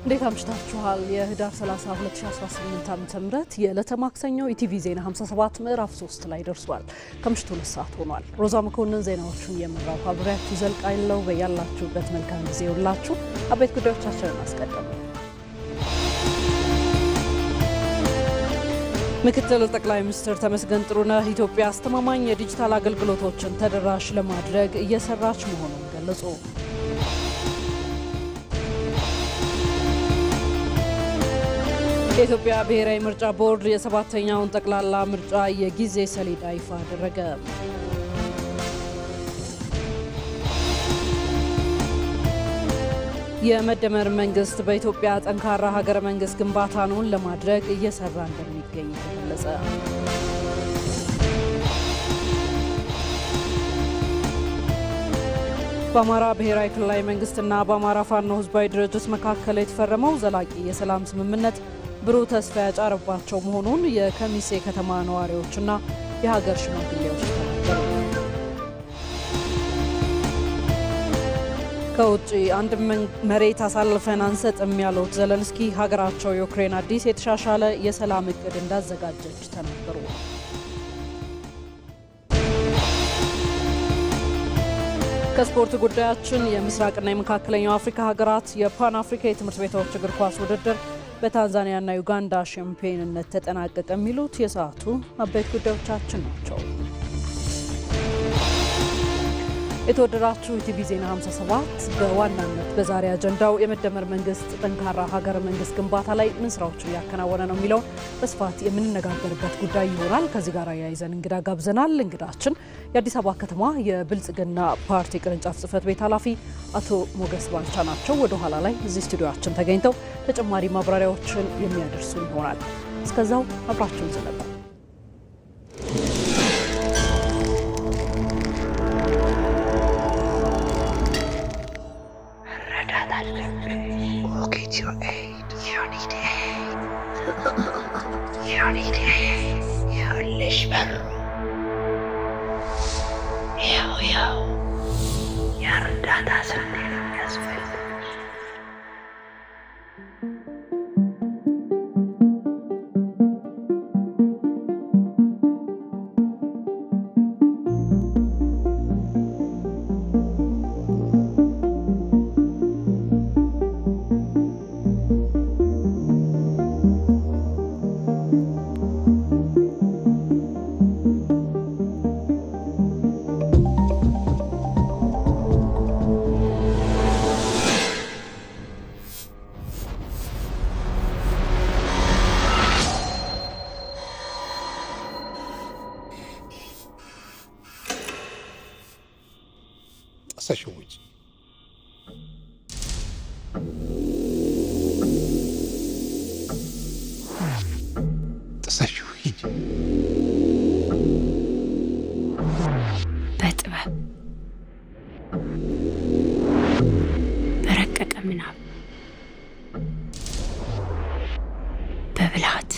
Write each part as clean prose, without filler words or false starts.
እንዴት አምሽታችኋል? የህዳር 30 2018 ዓ.ም የዕለተ ማክሰኞ ኢቲቪ ዜና 57 ምዕራፍ 3 ላይ ደርሷል። ከምሽቱ 2 ሰዓት ሆኗል። ሮዛ መኮንን ዜናዎቹን የመራው አብሬያችሁ ዘልቃለሁ። በያላችሁበት መልካም ጊዜ ይሁንላችሁ። አበይት ጉዳዮቻችንን አስቀድመን ምክትል ጠቅላይ ሚኒስትር ተመስገን ጥሩነህ ኢትዮጵያ አስተማማኝ የዲጂታል አገልግሎቶችን ተደራሽ ለማድረግ እየሰራች መሆኑን ገለጹ። የኢትዮጵያ ብሔራዊ ምርጫ ቦርድ የሰባተኛውን ጠቅላላ ምርጫ የጊዜ ሰሌዳ ይፋ አደረገ። የመደመር መንግስት በኢትዮጵያ ጠንካራ ሀገረ መንግስት ግንባታውን ለማድረግ እየሰራ እንደሚገኝ ተገለጸ። በአማራ ብሔራዊ ክልላዊ መንግስትና በአማራ ፋኖ ህዝባዊ ድርጅት መካከል የተፈረመው ዘላቂ የሰላም ስምምነት ብሩህ ተስፋ ያጫረባቸው መሆኑን የከሚሴ ከተማ ነዋሪዎችና የሀገር ሽማግሌዎች ተናገሩ። ከውጭ አንድ መሬት አሳልፈን አንሰጥም ያሉት ዘለንስኪ ሀገራቸው ዩክሬን አዲስ የተሻሻለ የሰላም እቅድ እንዳዘጋጀች ተናገሩ። ከስፖርት ጉዳያችን የምስራቅና የመካከለኛው አፍሪካ ሀገራት የፓን አፍሪካ የትምህርት ቤቶች እግር ኳስ ውድድር በታንዛኒያና ዩጋንዳ ሻምፒዮንነት ተጠናቀቀ። የሚሉት የሰዓቱ አበይት ጉዳዮቻችን ናቸው። የተወደዳችሁ ኢቲቪ ዜና 57 በዋናነት በዛሬ አጀንዳው የመደመር መንግስት ጠንካራ ሀገረ መንግስት ግንባታ ላይ ምን ስራዎችን እያከናወነ ነው የሚለው በስፋት የምንነጋገርበት ጉዳይ ይሆናል። ከዚህ ጋር ያይዘን እንግዳ ጋብዘናል። እንግዳችን የአዲስ አበባ ከተማ የብልጽግና ፓርቲ ቅርንጫፍ ጽህፈት ቤት ኃላፊ አቶ ሞገስ ባልቻ ናቸው። ወደ ኋላ ላይ እዚህ ስቱዲዮአችን ተገኝተው ተጨማሪ ማብራሪያዎችን የሚያደርሱ ይሆናል። እስከዛው አብራችሁን ዘለቁ። Your aid. You need aid. You need aid. You lishbar. Yo. Yardata sandil kasfel. Сашевич. Сашевич. በጥበብ በረቀቀ ምናብ በብልሃት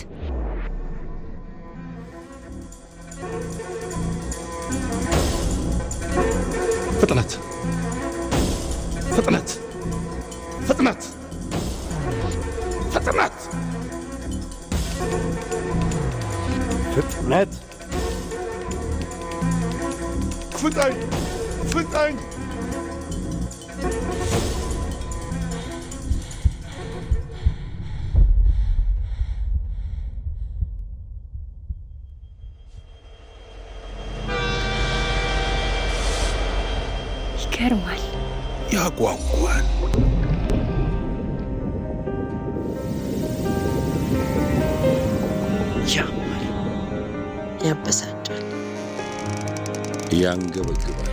ፍጥነት ፍጠኝ ይገርማል፣ ያጓጓል፣ ያማል፣ ያበሳጫል፣ ያንገበግባል።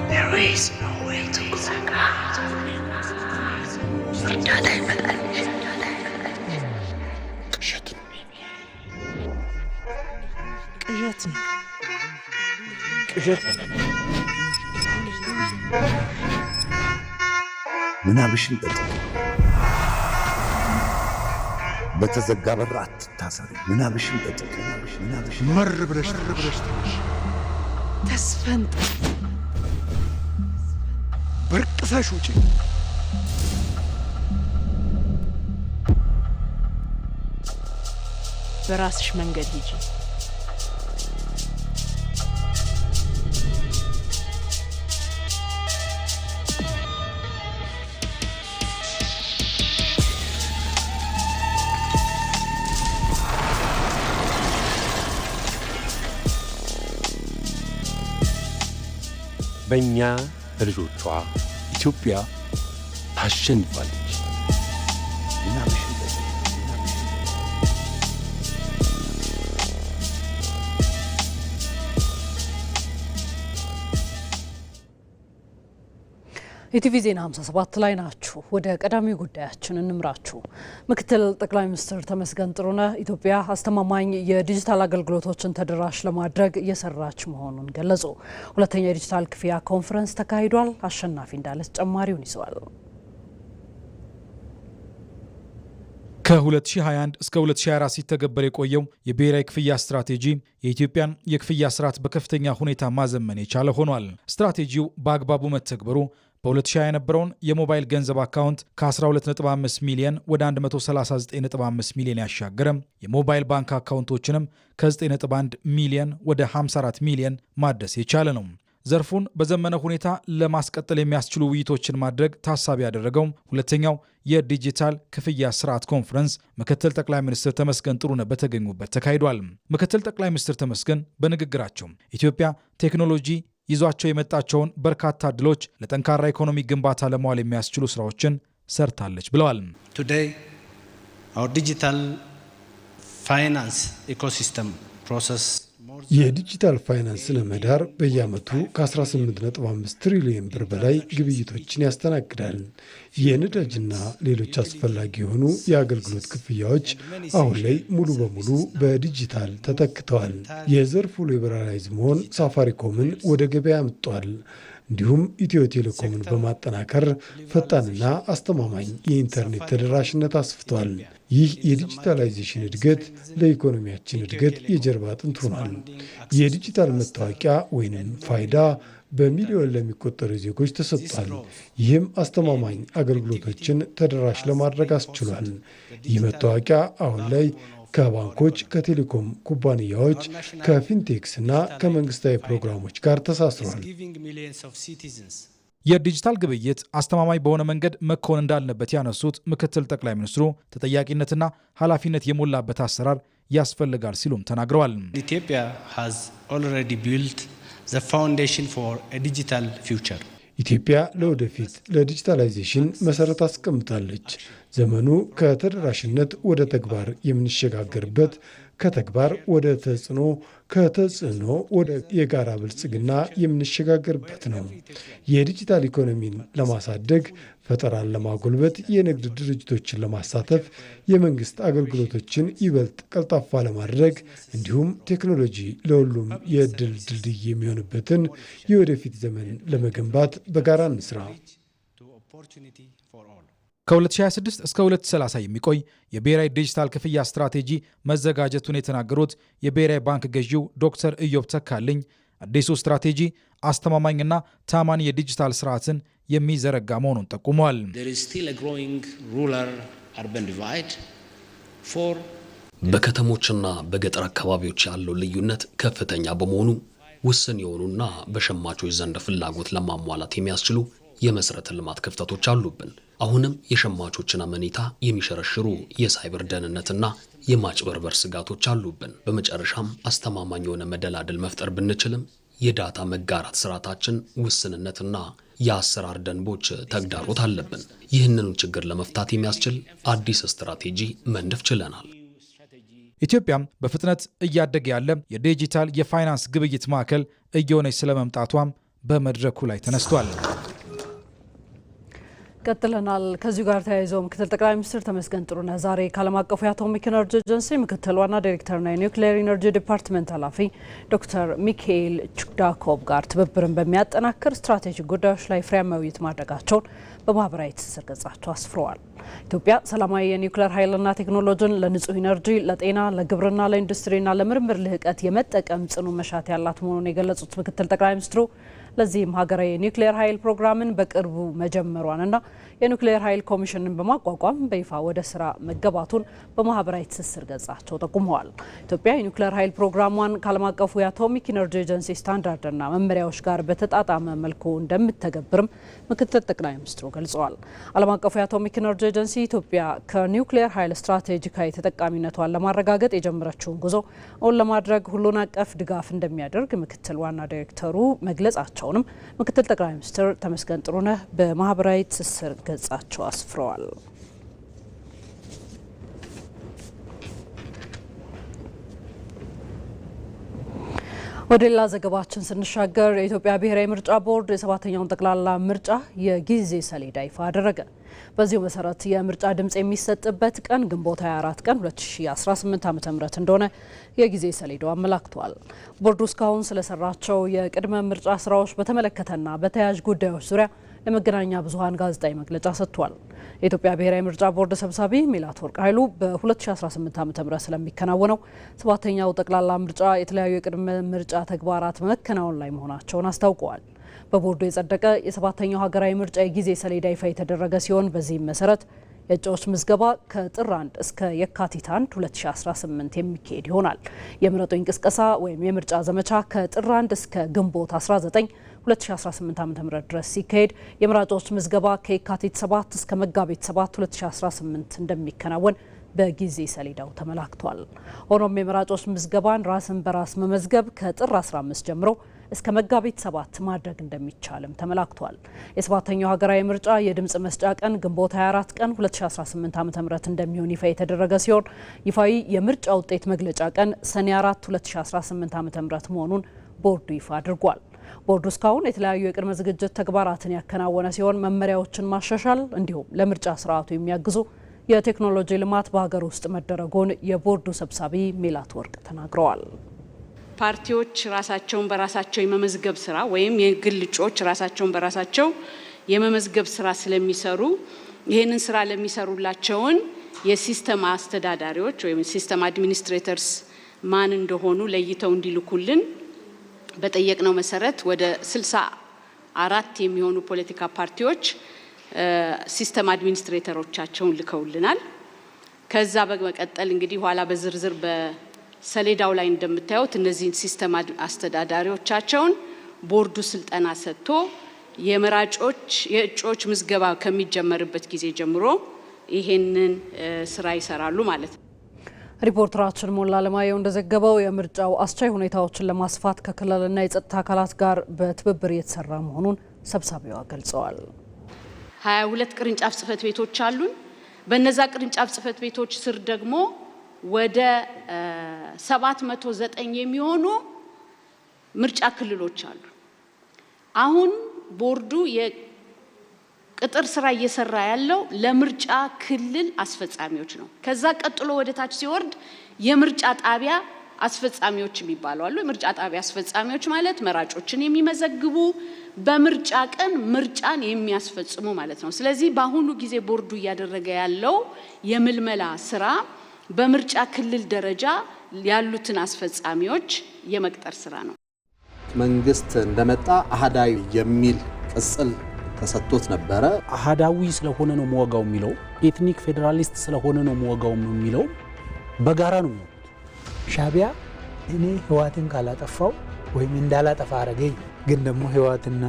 There is no way to go. እርዳታ ይመጣል። ቅዠት ምናብሽን ጠጥ በተዘጋ በር አትታሰሪ። ምናብሽን ጠጭ ምናብሽን መር ብለሽ ተስፈንጥ በርቅሰሽ ውጪ። በራስሽ መንገድ ሂጂ። በእኛ ልጆቿ ኢትዮጵያ ታሸንፋለች። ኢቲቪ ዜና 57 ላይ ናችሁ። ወደ ቀዳሚ ጉዳያችን እንምራችሁ። ምክትል ጠቅላይ ሚኒስትር ተመስገን ጥሩነህ ኢትዮጵያ አስተማማኝ የዲጂታል አገልግሎቶችን ተደራሽ ለማድረግ እየሰራች መሆኑን ገለጹ። ሁለተኛ የዲጂታል ክፍያ ኮንፈረንስ ተካሂዷል። አሸናፊ እንዳለ ተጨማሪውን ይዘዋል። ከ2021 እስከ 2024 ሲተገበር የቆየው የብሔራዊ ክፍያ ስትራቴጂ የኢትዮጵያን የክፍያ ስርዓት በከፍተኛ ሁኔታ ማዘመን የቻለ ሆኗል። ስትራቴጂው በአግባቡ መተግበሩ በ2020 የነበረውን የሞባይል ገንዘብ አካውንት ከ12.5 ሚሊዮን ወደ 139.5 ሚሊዮን ያሻገረ፣ የሞባይል ባንክ አካውንቶችንም ከ9.1 ሚሊዮን ወደ 54 ሚሊዮን ማድረስ የቻለ ነው። ዘርፉን በዘመነ ሁኔታ ለማስቀጠል የሚያስችሉ ውይይቶችን ማድረግ ታሳቢ ያደረገው ሁለተኛው የዲጂታል ክፍያ ስርዓት ኮንፈረንስ ምክትል ጠቅላይ ሚኒስትር ተመስገን ጥሩነህ በተገኙበት ተካሂዷል። ምክትል ጠቅላይ ሚኒስትር ተመስገን በንግግራቸው ኢትዮጵያ ቴክኖሎጂ ይዟቸው የመጣቸውን በርካታ እድሎች ለጠንካራ ኢኮኖሚ ግንባታ ለማዋል የሚያስችሉ ስራዎችን ሰርታለች ብለዋል። Today our digital finance ecosystem process የዲጂታል ፋይናንስ ለመዳር በየዓመቱ ከ18.5 ትሪሊዮን ብር በላይ ግብይቶችን ያስተናግዳል። የነዳጅና ሌሎች አስፈላጊ የሆኑ የአገልግሎት ክፍያዎች አሁን ላይ ሙሉ በሙሉ በዲጂታል ተተክተዋል። የዘርፉ ሊበራላይዝ መሆን ሳፋሪኮምን ወደ ገበያ አምጥቷል። እንዲሁም ኢትዮ ቴሌኮምን በማጠናከር ፈጣንና አስተማማኝ የኢንተርኔት ተደራሽነት አስፍቷል። ይህ የዲጂታላይዜሽን እድገት ለኢኮኖሚያችን እድገት የጀርባ አጥንት ሆኗል። የዲጂታል መታወቂያ ወይንም ፋይዳ በሚሊዮን ለሚቆጠሩ ዜጎች ተሰጥቷል። ይህም አስተማማኝ አገልግሎቶችን ተደራሽ ለማድረግ አስችሏል። ይህ መታወቂያ አሁን ላይ ከባንኮች፣ ከቴሌኮም ኩባንያዎች፣ ከፊንቴክስ እና ከመንግስታዊ ፕሮግራሞች ጋር ተሳስሯል። የዲጂታል ግብይት አስተማማኝ በሆነ መንገድ መከወን እንዳለበት ያነሱት ምክትል ጠቅላይ ሚኒስትሩ ተጠያቂነትና ኃላፊነት የሞላበት አሰራር ያስፈልጋል ሲሉም ተናግረዋል። ኢትዮጵያ has already built the foundation for a digital future. ኢትዮጵያ ለወደፊት ለዲጂታላይዜሽን መሰረት አስቀምጣለች። ዘመኑ ከተደራሽነት ወደ ተግባር የምንሸጋገርበት፣ ከተግባር ወደ ተጽዕኖ፣ ከተጽዕኖ ወደ የጋራ ብልጽግና የምንሸጋገርበት ነው። የዲጂታል ኢኮኖሚን ለማሳደግ፣ ፈጠራን ለማጎልበት፣ የንግድ ድርጅቶችን ለማሳተፍ፣ የመንግስት አገልግሎቶችን ይበልጥ ቀልጣፋ ለማድረግ እንዲሁም ቴክኖሎጂ ለሁሉም የዕድል ድልድይ የሚሆንበትን የወደፊት ዘመን ለመገንባት በጋራ እንስራ። ከ2026 እስከ 2030 የሚቆይ የብሔራዊ ዲጂታል ክፍያ ስትራቴጂ መዘጋጀቱን የተናገሩት የብሔራዊ ባንክ ገዢው ዶክተር ኢዮብ ተካልኝ አዲሱ ስትራቴጂ አስተማማኝና ታማኝ የዲጂታል ስርዓትን የሚዘረጋ መሆኑን ጠቁመዋል። በከተሞችና በገጠር አካባቢዎች ያለው ልዩነት ከፍተኛ በመሆኑ ውስን የሆኑና በሸማቾች ዘንድ ፍላጎት ለማሟላት የሚያስችሉ የመሰረተ ልማት ክፍተቶች አሉብን። አሁንም የሸማቾችን አመኔታ የሚሸረሽሩ የሳይበር ደህንነትና የማጭበርበር ስጋቶች አሉብን። በመጨረሻም አስተማማኝ የሆነ መደላደል መፍጠር ብንችልም የዳታ መጋራት ስርዓታችን ውስንነትና የአሰራር ደንቦች ተግዳሮት አለብን። ይህንን ችግር ለመፍታት የሚያስችል አዲስ ስትራቴጂ መንደፍ ችለናል። ኢትዮጵያም በፍጥነት እያደገ ያለ የዲጂታል የፋይናንስ ግብይት ማዕከል እየሆነች ስለመምጣቷም በመድረኩ ላይ ተነስቷል። ቀጥለናል። ከዚሁ ጋር ተያይዘው ምክትል ጠቅላይ ሚኒስትር ተመስገን ጥሩነህ ዛሬ ከዓለም አቀፉ የአቶሚክ ኢነርጂ ኤጀንሲ ምክትል ዋና ዳይሬክተርና የኒውክሌር ኢነርጂ ዲፓርትመንት ኃላፊ ዶክተር ሚካኤል ቹክዳኮቭ ጋር ትብብርን በሚያጠናክር ስትራቴጂክ ጉዳዮች ላይ ፍሬያማ ውይይት ማድረጋቸውን በማህበራዊ ትስስር ገጻቸው አስፍረዋል። ኢትዮጵያ ሰላማዊ የኒውክሌር ኃይልና ቴክኖሎጂን ለንጹህ ኢነርጂ፣ ለጤና፣ ለግብርና፣ ለኢንዱስትሪና ለምርምር ልህቀት የመጠቀም ጽኑ መሻት ያላት መሆኑን የገለጹት ምክትል ጠቅላይ ሚኒስትሩ ለዚህም ሀገራዊ የኒውክሌር ኃይል ፕሮግራምን በቅርቡ መጀመሯንና የኒውክሌር ኃይል ኮሚሽንን በማቋቋም በይፋ ወደ ስራ መገባቱን በማህበራዊ ትስስር ገጻቸው ጠቁመዋል። ኢትዮጵያ የኒውክሌር ኃይል ፕሮግራሟን ከዓለም አቀፉ የአቶሚክ ኢነርጂ ኤጀንሲ ስታንዳርድና መመሪያዎች ጋር በተጣጣመ መልኩ እንደምትተገብርም ምክትል ጠቅላይ ሚኒስትሩ ገልጸዋል። ዓለም አቀፉ የአቶሚክ ኢነርጂ ኤጀንሲ ኢትዮጵያ ከኒውክሌር ኃይል ስትራቴጂካዊ ተጠቃሚነቷን ለማረጋገጥ የጀመረችውን ጉዞ እውን ለማድረግ ሁሉን አቀፍ ድጋፍ እንደሚያደርግ ምክትል ዋና ዳይሬክተሩ መግለጻቸውንም ምክትል ጠቅላይ ሚኒስትር ተመስገን ጥሩነህ በማህበራዊ ትስስር ገጻቸው አስፍረዋል። ወደ ሌላ ዘገባችን ስንሻገር የኢትዮጵያ ብሔራዊ ምርጫ ቦርድ የሰባተኛውን ጠቅላላ ምርጫ የጊዜ ሰሌዳ ይፋ አደረገ። በዚሁ መሰረት የምርጫ ድምጽ የሚሰጥበት ቀን ግንቦት 24 ቀን 2018 ዓ.ም እንደሆነ የጊዜ ሰሌዳው አመላክቷል። ቦርዱ እስካሁን ስለሰራቸው የቅድመ ምርጫ ስራዎች በተመለከተና በተያያዥ ጉዳዮች ዙሪያ ለመገናኛ ብዙሃን ጋዜጣዊ መግለጫ ሰጥቷል። የኢትዮጵያ ብሔራዊ ምርጫ ቦርድ ሰብሳቢ ሜላትወርቅ ኃይሉ በ2018 ዓ.ም ስለሚከናወነው ሰባተኛው ጠቅላላ ምርጫ የተለያዩ የቅድመ ምርጫ ተግባራት በመከናወን ላይ መሆናቸውን አስታውቀዋል። በቦርዱ የጸደቀ የሰባተኛው ሀገራዊ ምርጫ የጊዜ ሰሌዳ ይፋ የተደረገ ሲሆን በዚህም መሰረት የእጩዎች ምዝገባ ከጥር 1 እስከ የካቲት 1 2018 የሚካሄድ ይሆናል። የምረጡኝ ቅስቀሳ ወይም የምርጫ ዘመቻ ከጥር 1 እስከ ግንቦት 19 2018 ዓ.ም ድረስ ሲካሄድ የመራጮች ምዝገባ ከየካቲት 7 እስከ መጋቢት 7 2018 እንደሚከናወን በጊዜ ሰሌዳው ተመላክቷል። ሆኖም የመራጮች ምዝገባን ራስን በራስ መመዝገብ ከጥር 15 ጀምሮ እስከ መጋቢት 7 ማድረግ እንደሚቻልም ተመላክቷል። የሰባተኛው ሀገራዊ ምርጫ የድምጽ መስጫ ቀን ግንቦት 24 ቀን 2018 ዓ.ም እንደሚሆን ይፋ የተደረገ ሲሆን ይፋዊ የምርጫ ውጤት መግለጫ ቀን ሰኔ 4 2018 ዓ.ም መሆኑን ቦርዱ ይፋ አድርጓል። ቦርዱ እስካሁን የተለያዩ የቅድመ ዝግጅት ተግባራትን ያከናወነ ሲሆን መመሪያዎችን ማሻሻል እንዲሁም ለምርጫ ስርዓቱ የሚያግዙ የቴክኖሎጂ ልማት በሀገር ውስጥ መደረጉን የቦርዱ ሰብሳቢ ሜላትወርቅ ተናግረዋል። ፓርቲዎች ራሳቸውን በራሳቸው የመመዝገብ ስራ ወይም የግል እጩዎች ራሳቸውን በራሳቸው የመመዝገብ ስራ ስለሚሰሩ ይህንን ስራ ለሚሰሩላቸውን የሲስተም አስተዳዳሪዎች ወይም ሲስተም አድሚኒስትሬተርስ ማን እንደሆኑ ለይተው እንዲልኩልን በጠየቅነው መሰረት ወደ 64 የሚሆኑ ፖለቲካ ፓርቲዎች ሲስተም አድሚኒስትሬተሮቻቸውን ልከውልናል። ከዛ በመቀጠል እንግዲህ ኋላ በዝርዝር በሰሌዳው ላይ እንደምታዩት እነዚህን ሲስተም አስተዳዳሪዎቻቸውን ቦርዱ ስልጠና ሰጥቶ የእጩዎች ምዝገባ ከሚጀመርበት ጊዜ ጀምሮ ይሄንን ስራ ይሰራሉ ማለት ነው። ሪፖርተራችን ሞላ ለማየው እንደዘገበው የምርጫው አስቻይ ሁኔታዎችን ለማስፋት ከክልልና የጸጥታ አካላት ጋር በትብብር እየተሰራ መሆኑን ሰብሳቢዋ ገልጸዋል። 22 ቅርንጫፍ ጽህፈት ቤቶች አሉን። በእነዛ ቅርንጫፍ ጽህፈት ቤቶች ስር ደግሞ ወደ 709 የሚሆኑ ምርጫ ክልሎች አሉ። አሁን ቦርዱ የቅጥር ስራ እየሰራ ያለው ለምርጫ ክልል አስፈጻሚዎች ነው። ከዛ ቀጥሎ ወደ ታች ሲወርድ የምርጫ ጣቢያ አስፈጻሚዎች የሚባሉ አሉ። የምርጫ ጣቢያ አስፈጻሚዎች ማለት መራጮችን የሚመዘግቡ በምርጫ ቀን ምርጫን የሚያስፈጽሙ ማለት ነው። ስለዚህ በአሁኑ ጊዜ ቦርዱ እያደረገ ያለው የምልመላ ስራ በምርጫ ክልል ደረጃ ያሉትን አስፈጻሚዎች የመቅጠር ስራ ነው። መንግስት እንደመጣ አሃዳዊ የሚል ቅጽል ተሰጥቶት ነበረ። አሃዳዊ ስለሆነ ነው መወጋው የሚለው ኤትኒክ ፌዴራሊስት ስለሆነ ነው መወጋው የሚለው በጋራ ነው። ሻቢያ እኔ ህዋትን ካላጠፋው ወይም እንዳላጠፋ አረገኝ፣ ግን ደግሞ ህዋትና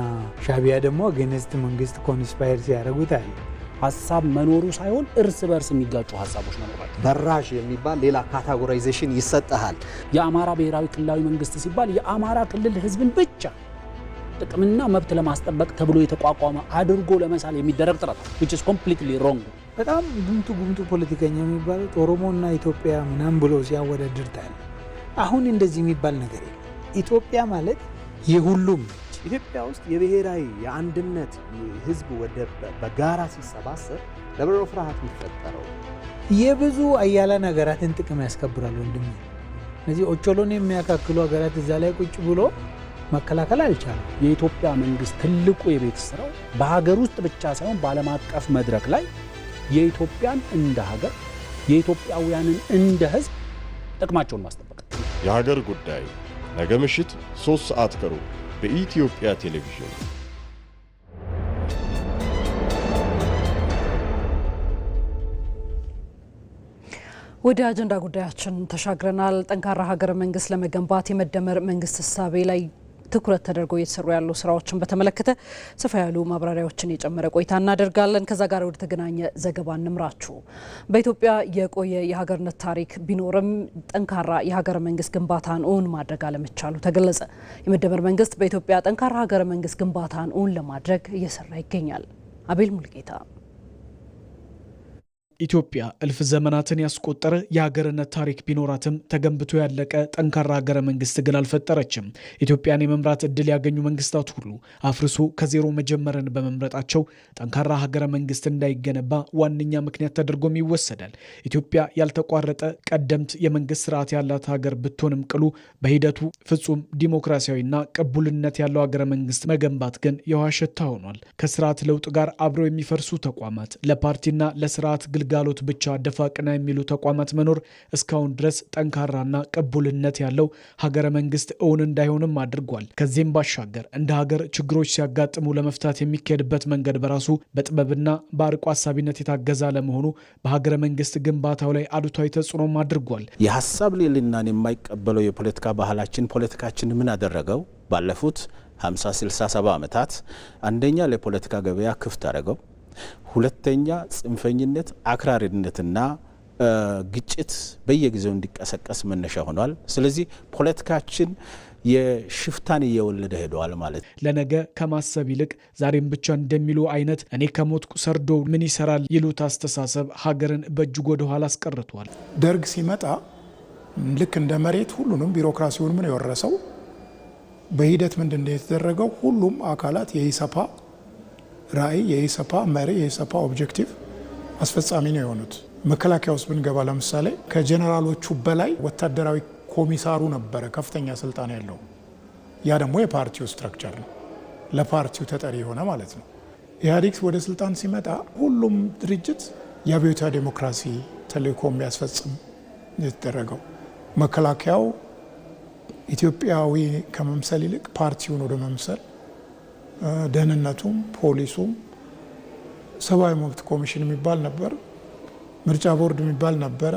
ሻቢያ ደግሞ አገንስት መንግስት ኮንስፓየር ሲያደርጉታል። ሀሳብ መኖሩ ሳይሆን እርስ በርስ የሚጋጩ ሀሳቦች መኖራቸው። በራሽ የሚባል ሌላ ካታጎራይዜሽን ይሰጣል። የአማራ ብሔራዊ ክልላዊ መንግስት ሲባል የአማራ ክልል ህዝብን ብቻ ጥቅምና መብት ለማስጠበቅ ተብሎ የተቋቋመ አድርጎ ለመሳል የሚደረግ ጥረት which is completely wrong። በጣም ጉምቱ ፖለቲከኛ የሚባሉት ኦሮሞና ኢትዮጵያ ምናምን ብሎ ሲያወዳድር ታያል። አሁን እንደዚህ የሚባል ነገር የለም። ኢትዮጵያ ማለት የሁሉም ኢትዮጵያ ውስጥ የብሔራዊ የአንድነት ህዝብ ወደ በጋራ ሲሰባሰብ ለብሮ ፍርሃት የሚፈጠረው የብዙ አያላን ሀገራትን ጥቅም ያስከብራል። ወንድም እነዚህ ኦቾሎን የሚያካክሉ ሀገራት እዛ ላይ ቁጭ ብሎ መከላከል አልቻለም። የኢትዮጵያ መንግስት ትልቁ የቤት ስራው በሀገር ውስጥ ብቻ ሳይሆን በዓለም አቀፍ መድረክ ላይ የኢትዮጵያን እንደ ሀገር የኢትዮጵያውያንን እንደ ህዝብ ጥቅማቸውን ማስጠበቅ። የሀገር ጉዳይ ነገ ምሽት 3 ሰዓት ከሩብ በኢትዮጵያ ቴሌቪዥን። ወደ አጀንዳ ጉዳያችን ተሻግረናል። ጠንካራ ሀገረ መንግስት ለመገንባት የመደመር መንግስት እሳቤ ላይ ትኩረት ተደርጎ እየተሰሩ ያሉ ስራዎችን በተመለከተ ሰፋ ያሉ ማብራሪያዎችን የጨመረ ቆይታ እናደርጋለን። ከዛ ጋር ወደ ተገናኘ ዘገባ እንምራችሁ። በኢትዮጵያ የቆየ የሀገርነት ታሪክ ቢኖርም ጠንካራ የሀገረ መንግስት ግንባታን እውን ማድረግ አለመቻሉ ተገለጸ። የመደመር መንግስት በኢትዮጵያ ጠንካራ ሀገረ መንግስት ግንባታን እውን ለማድረግ እየሰራ ይገኛል። አቤል ሙልጌታ። ኢትዮጵያ እልፍ ዘመናትን ያስቆጠረ የሀገርነት ታሪክ ቢኖራትም ተገንብቶ ያለቀ ጠንካራ ሀገረ መንግስት ግን አልፈጠረችም። ኢትዮጵያን የመምራት እድል ያገኙ መንግስታት ሁሉ አፍርሶ ከዜሮ መጀመርን በመምረጣቸው ጠንካራ ሀገረ መንግስት እንዳይገነባ ዋነኛ ምክንያት ተደርጎም ይወሰዳል። ኢትዮጵያ ያልተቋረጠ ቀደምት የመንግስት ስርዓት ያላት ሀገር ብትሆንም ቅሉ በሂደቱ ፍጹም ዲሞክራሲያዊና ቅቡልነት ያለው ሀገረ መንግስት መገንባት ግን የውሃ ሽታ ሆኗል። ከስርዓት ለውጥ ጋር አብረው የሚፈርሱ ተቋማት፣ ለፓርቲና ለስርዓት ጋሎት ብቻ ደፋ ቀና የሚሉ ተቋማት መኖር እስካሁን ድረስ ጠንካራና ቅቡልነት ያለው ሀገረ መንግስት እውን እንዳይሆንም አድርጓል። ከዚህም ባሻገር እንደ ሀገር ችግሮች ሲያጋጥሙ ለመፍታት የሚካሄድበት መንገድ በራሱ በጥበብና በአርቆ ሀሳቢነት የታገዘ ለመሆኑ በሀገረ መንግስት ግንባታው ላይ አሉታዊ ተጽዕኖም አድርጓል። የሀሳብ ልዕልናን የማይቀበለው የፖለቲካ ባህላችን ምን አደረገው? ባለፉት 50 60 70 ዓመታት አንደኛ ለፖለቲካ ገበያ ክፍት አደረገው። ሁለተኛ ጽንፈኝነት፣ አክራሪነትና ግጭት በየጊዜው እንዲቀሰቀስ መነሻ ሆኗል። ስለዚህ ፖለቲካችን የሽፍታን እየወለደ ሄደዋል ማለት። ለነገ ከማሰብ ይልቅ ዛሬም ብቻ እንደሚሉ አይነት እኔ ከሞትኩ ሰርዶ ምን ይሰራል ይሉት አስተሳሰብ ሀገርን በእጅጉ ወደ ኋላ አስቀርቷል። ደርግ ሲመጣ ልክ እንደ መሬት ሁሉንም ቢሮክራሲውን ምን የወረሰው በሂደት ምንድነው የተደረገው? ሁሉም አካላት የኢሰፓ ራዕይ፣ የኢሰፓ መሪ፣ የኢሰፓ ኦብጀክቲቭ አስፈጻሚ ነው የሆኑት። መከላከያ ውስጥ ብንገባ ለምሳሌ ከጀነራሎቹ በላይ ወታደራዊ ኮሚሳሩ ነበረ ከፍተኛ ስልጣን ያለው። ያ ደግሞ የፓርቲው ስትራክቸር ነው፣ ለፓርቲው ተጠሪ የሆነ ማለት ነው። ኢህአዴግ ወደ ስልጣን ሲመጣ ሁሉም ድርጅት የአብዮታዊ ዴሞክራሲ ተልዕኮ የሚያስፈጽም የተደረገው። መከላከያው ኢትዮጵያዊ ከመምሰል ይልቅ ፓርቲውን ወደ መምሰል፣ ደህንነቱም ፖሊሱም ሰብአዊ መብት ኮሚሽን የሚባል ነበር፣ ምርጫ ቦርድ የሚባል ነበረ።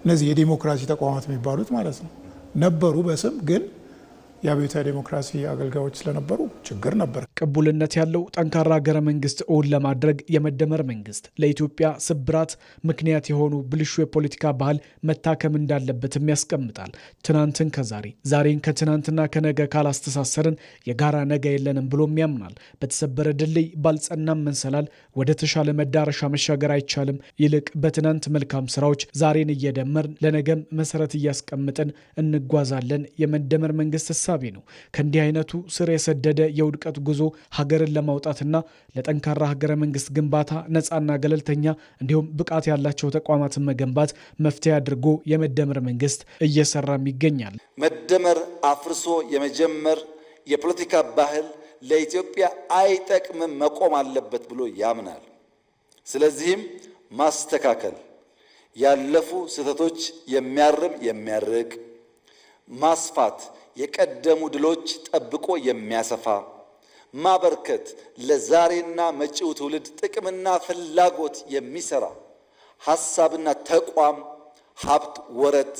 እነዚህ የዲሞክራሲ ተቋማት የሚባሉት ማለት ነው ነበሩ በስም ግን የአብዮታዊ ዴሞክራሲ አገልጋዮች ስለነበሩ ችግር ነበር። ቅቡልነት ያለው ጠንካራ ሀገረ መንግስት እውን ለማድረግ የመደመር መንግስት ለኢትዮጵያ ስብራት ምክንያት የሆኑ ብልሹ የፖለቲካ ባህል መታከም እንዳለበትም ያስቀምጣል። ትናንትን ከዛሬ ዛሬን ከትናንትና ከነገ ካላስተሳሰርን የጋራ ነገ የለንም ብሎም ያምናል። በተሰበረ ድልድይ ባልጸናም መንሰላል ወደ ተሻለ መዳረሻ መሻገር አይቻልም። ይልቅ በትናንት መልካም ስራዎች ዛሬን እየደመርን ለነገም መሰረት እያስቀምጥን እንጓዛለን። የመደመር መንግስት እሳቤ ነው። ከእንዲህ አይነቱ ስር የሰደደ የውድቀት ጉዞ ሀገርን ለማውጣትና ለጠንካራ ሀገረ መንግስት ግንባታ ነፃና ገለልተኛ እንዲሁም ብቃት ያላቸው ተቋማትን መገንባት መፍትሄ አድርጎ የመደመር መንግስት እየሰራም ይገኛል። መደመር አፍርሶ የመጀመር የፖለቲካ ባህል ለኢትዮጵያ አይጠቅምም፣ መቆም አለበት ብሎ ያምናል። ስለዚህም ማስተካከል፣ ያለፉ ስህተቶች የሚያርም የሚያርቅ፣ ማስፋት፣ የቀደሙ ድሎች ጠብቆ የሚያሰፋ፣ ማበርከት፣ ለዛሬና መጪው ትውልድ ጥቅምና ፍላጎት የሚሰራ ሐሳብና ተቋም፣ ሀብት፣ ወረት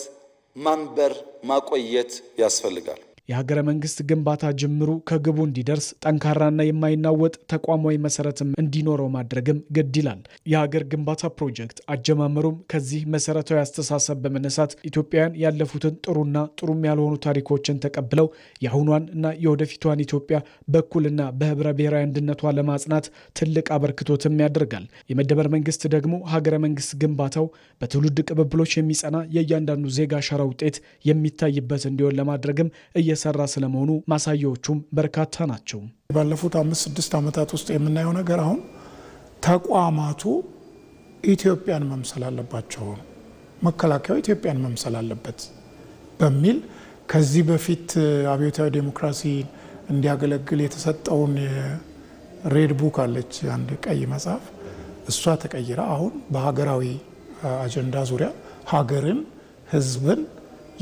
ማንበር ማቆየት ያስፈልጋል። የሀገረ መንግስት ግንባታ ጅምሩ ከግቡ እንዲደርስ ጠንካራና የማይናወጥ ተቋማዊ መሰረትም እንዲኖረው ማድረግም ግድ ይላል። የሀገር ግንባታ ፕሮጀክት አጀማመሩም ከዚህ መሰረታዊ አስተሳሰብ በመነሳት ኢትዮጵያውያን ያለፉትን ጥሩና ጥሩም ያልሆኑ ታሪኮችን ተቀብለው የአሁኗን እና የወደፊቷን ኢትዮጵያ በእኩልና በህብረ ብሔራዊ አንድነቷ ለማጽናት ትልቅ አበርክቶትም ያደርጋል። የመደመር መንግስት ደግሞ ሀገረ መንግስት ግንባታው በትውልድ ቅብብሎች የሚጸና የእያንዳንዱ ዜጋ አሻራ ውጤት የሚታይበት እንዲሆን ለማድረግም እየሰራ ስለመሆኑ ማሳያዎቹም በርካታ ናቸው። ባለፉት 5-6 ዓመታት ውስጥ የምናየው ነገር አሁን ተቋማቱ ኢትዮጵያን መምሰል አለባቸው፣ መከላከያው ኢትዮጵያን መምሰል አለበት በሚል ከዚህ በፊት አብዮታዊ ዴሞክራሲ እንዲያገለግል የተሰጠውን ሬድ ቡክ አለች አንድ ቀይ መጽሐፍ እሷ ተቀይራ አሁን በሀገራዊ አጀንዳ ዙሪያ ሀገርን ህዝብን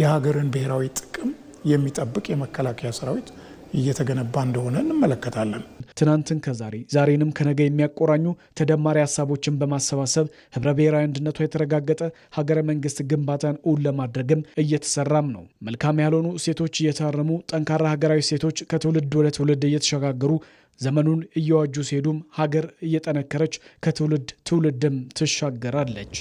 የሀገርን ብሔራዊ ጥቅም የሚጠብቅ የመከላከያ ሰራዊት እየተገነባ እንደሆነ እንመለከታለን። ትናንትን ከዛሬ ዛሬንም ከነገ የሚያቆራኙ ተደማሪ ሀሳቦችን በማሰባሰብ ህብረ ብሔራዊ አንድነቷ የተረጋገጠ ሀገረ መንግስት ግንባታን እውን ለማድረግም እየተሰራም ነው። መልካም ያልሆኑ እሴቶች እየታረሙ ጠንካራ ሀገራዊ እሴቶች ከትውልድ ወደ ትውልድ እየተሸጋገሩ ዘመኑን እየዋጁ ሲሄዱም ሀገር እየጠነከረች ከትውልድ ትውልድም ትሻገራለች።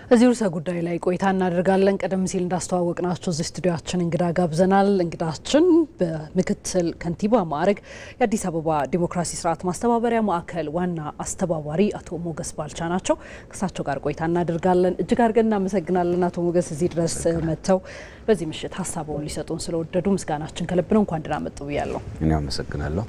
እዚህ ርዕሰ ጉዳይ ላይ ቆይታ እናደርጋለን። ቀደም ሲል እንዳስተዋወቅናችሁ እዚህ ስቱዲዮአችን እንግዳ ጋብዘናል። እንግዳችን በምክትል ከንቲባ ማዕረግ የአዲስ አበባ ዲሞክራሲ ስርዓት ማስተባበሪያ ማዕከል ዋና አስተባባሪ አቶ ሞገስ ባልቻ ናቸው። ከእሳቸው ጋር ቆይታ እናደርጋለን። እጅግ አድርገን እናመሰግናለን አቶ ሞገስ እዚህ ድረስ መጥተው በዚህ ምሽት ሀሳቡን ሊሰጡን ስለወደዱ ምስጋናችን ከልብ ነው። እንኳን ደህና መጡ ብያለሁ። እኔ አመሰግናለሁ።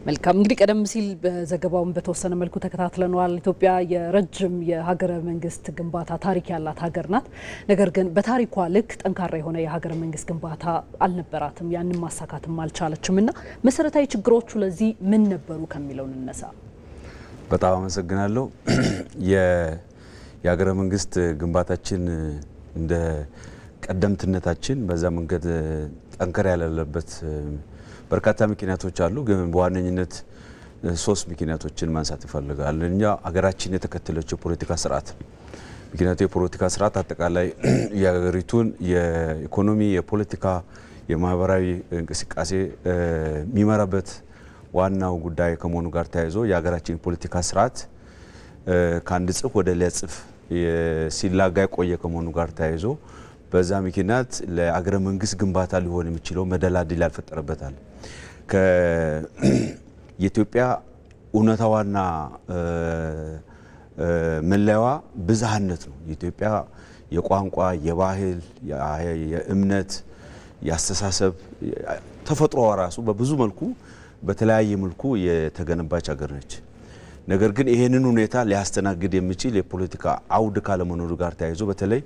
መልካም እንግዲህ ቀደም ሲል በዘገባውን በተወሰነ መልኩ ተከታትለናል። ኢትዮጵያ የረጅም የሀገረ መንግስት ግንባታ ታሪክ ያላት ሀገር ናት። ነገር ግን በታሪኳ ልክ ጠንካራ የሆነ የሀገረ መንግስት ግንባታ አልነበራትም። ያንን ማሳካትም አልቻለችምና መሰረታዊ ችግሮቹ ለዚህ ምን ነበሩ ከሚለው እንነሳ። በጣም አመሰግናለሁ። የሀገረ መንግስት ግንባታችን እንደ ቀደምትነታችን በዛ መንገድ ጠንከር ያለበት በርካታ ምክንያቶች አሉ። ግን በዋነኝነት 3 ምክንያቶችን ማንሳት ይፈልጋል። እኛ ሀገራችን የተከተለችው ፖለቲካ ስርዓት ምክንያቱም የፖለቲካ ስርዓት አጠቃላይ የሀገሪቱን የኢኮኖሚ፣ የፖለቲካ፣ የማህበራዊ እንቅስቃሴ የሚመራበት ዋናው ጉዳይ ከመሆኑ ጋር ተያይዞ የሀገራችን ፖለቲካ ስርዓት ከአንድ ጽፍ ወደ ሌላ ጽፍ ሲላጋ የቆየ ከመሆኑ ጋር ተያይዞ በዛ ምክንያት ለአገረ መንግስት ግንባታ ሊሆን የሚችለው መደላድል ያልፈጠረበታል። የኢትዮጵያ እውነታዋና መለያዋ ብዝሃነት ነው። የኢትዮጵያ የቋንቋ፣ የባህል፣ የእምነት፣ የአስተሳሰብ ተፈጥሮዋ ራሱ በብዙ መልኩ በተለያየ መልኩ የተገነባች ሀገር ነች። ነገር ግን ይሄንን ሁኔታ ሊያስተናግድ የሚችል የፖለቲካ አውድ ካለመኖሩ ጋር ተያይዞ በተለይ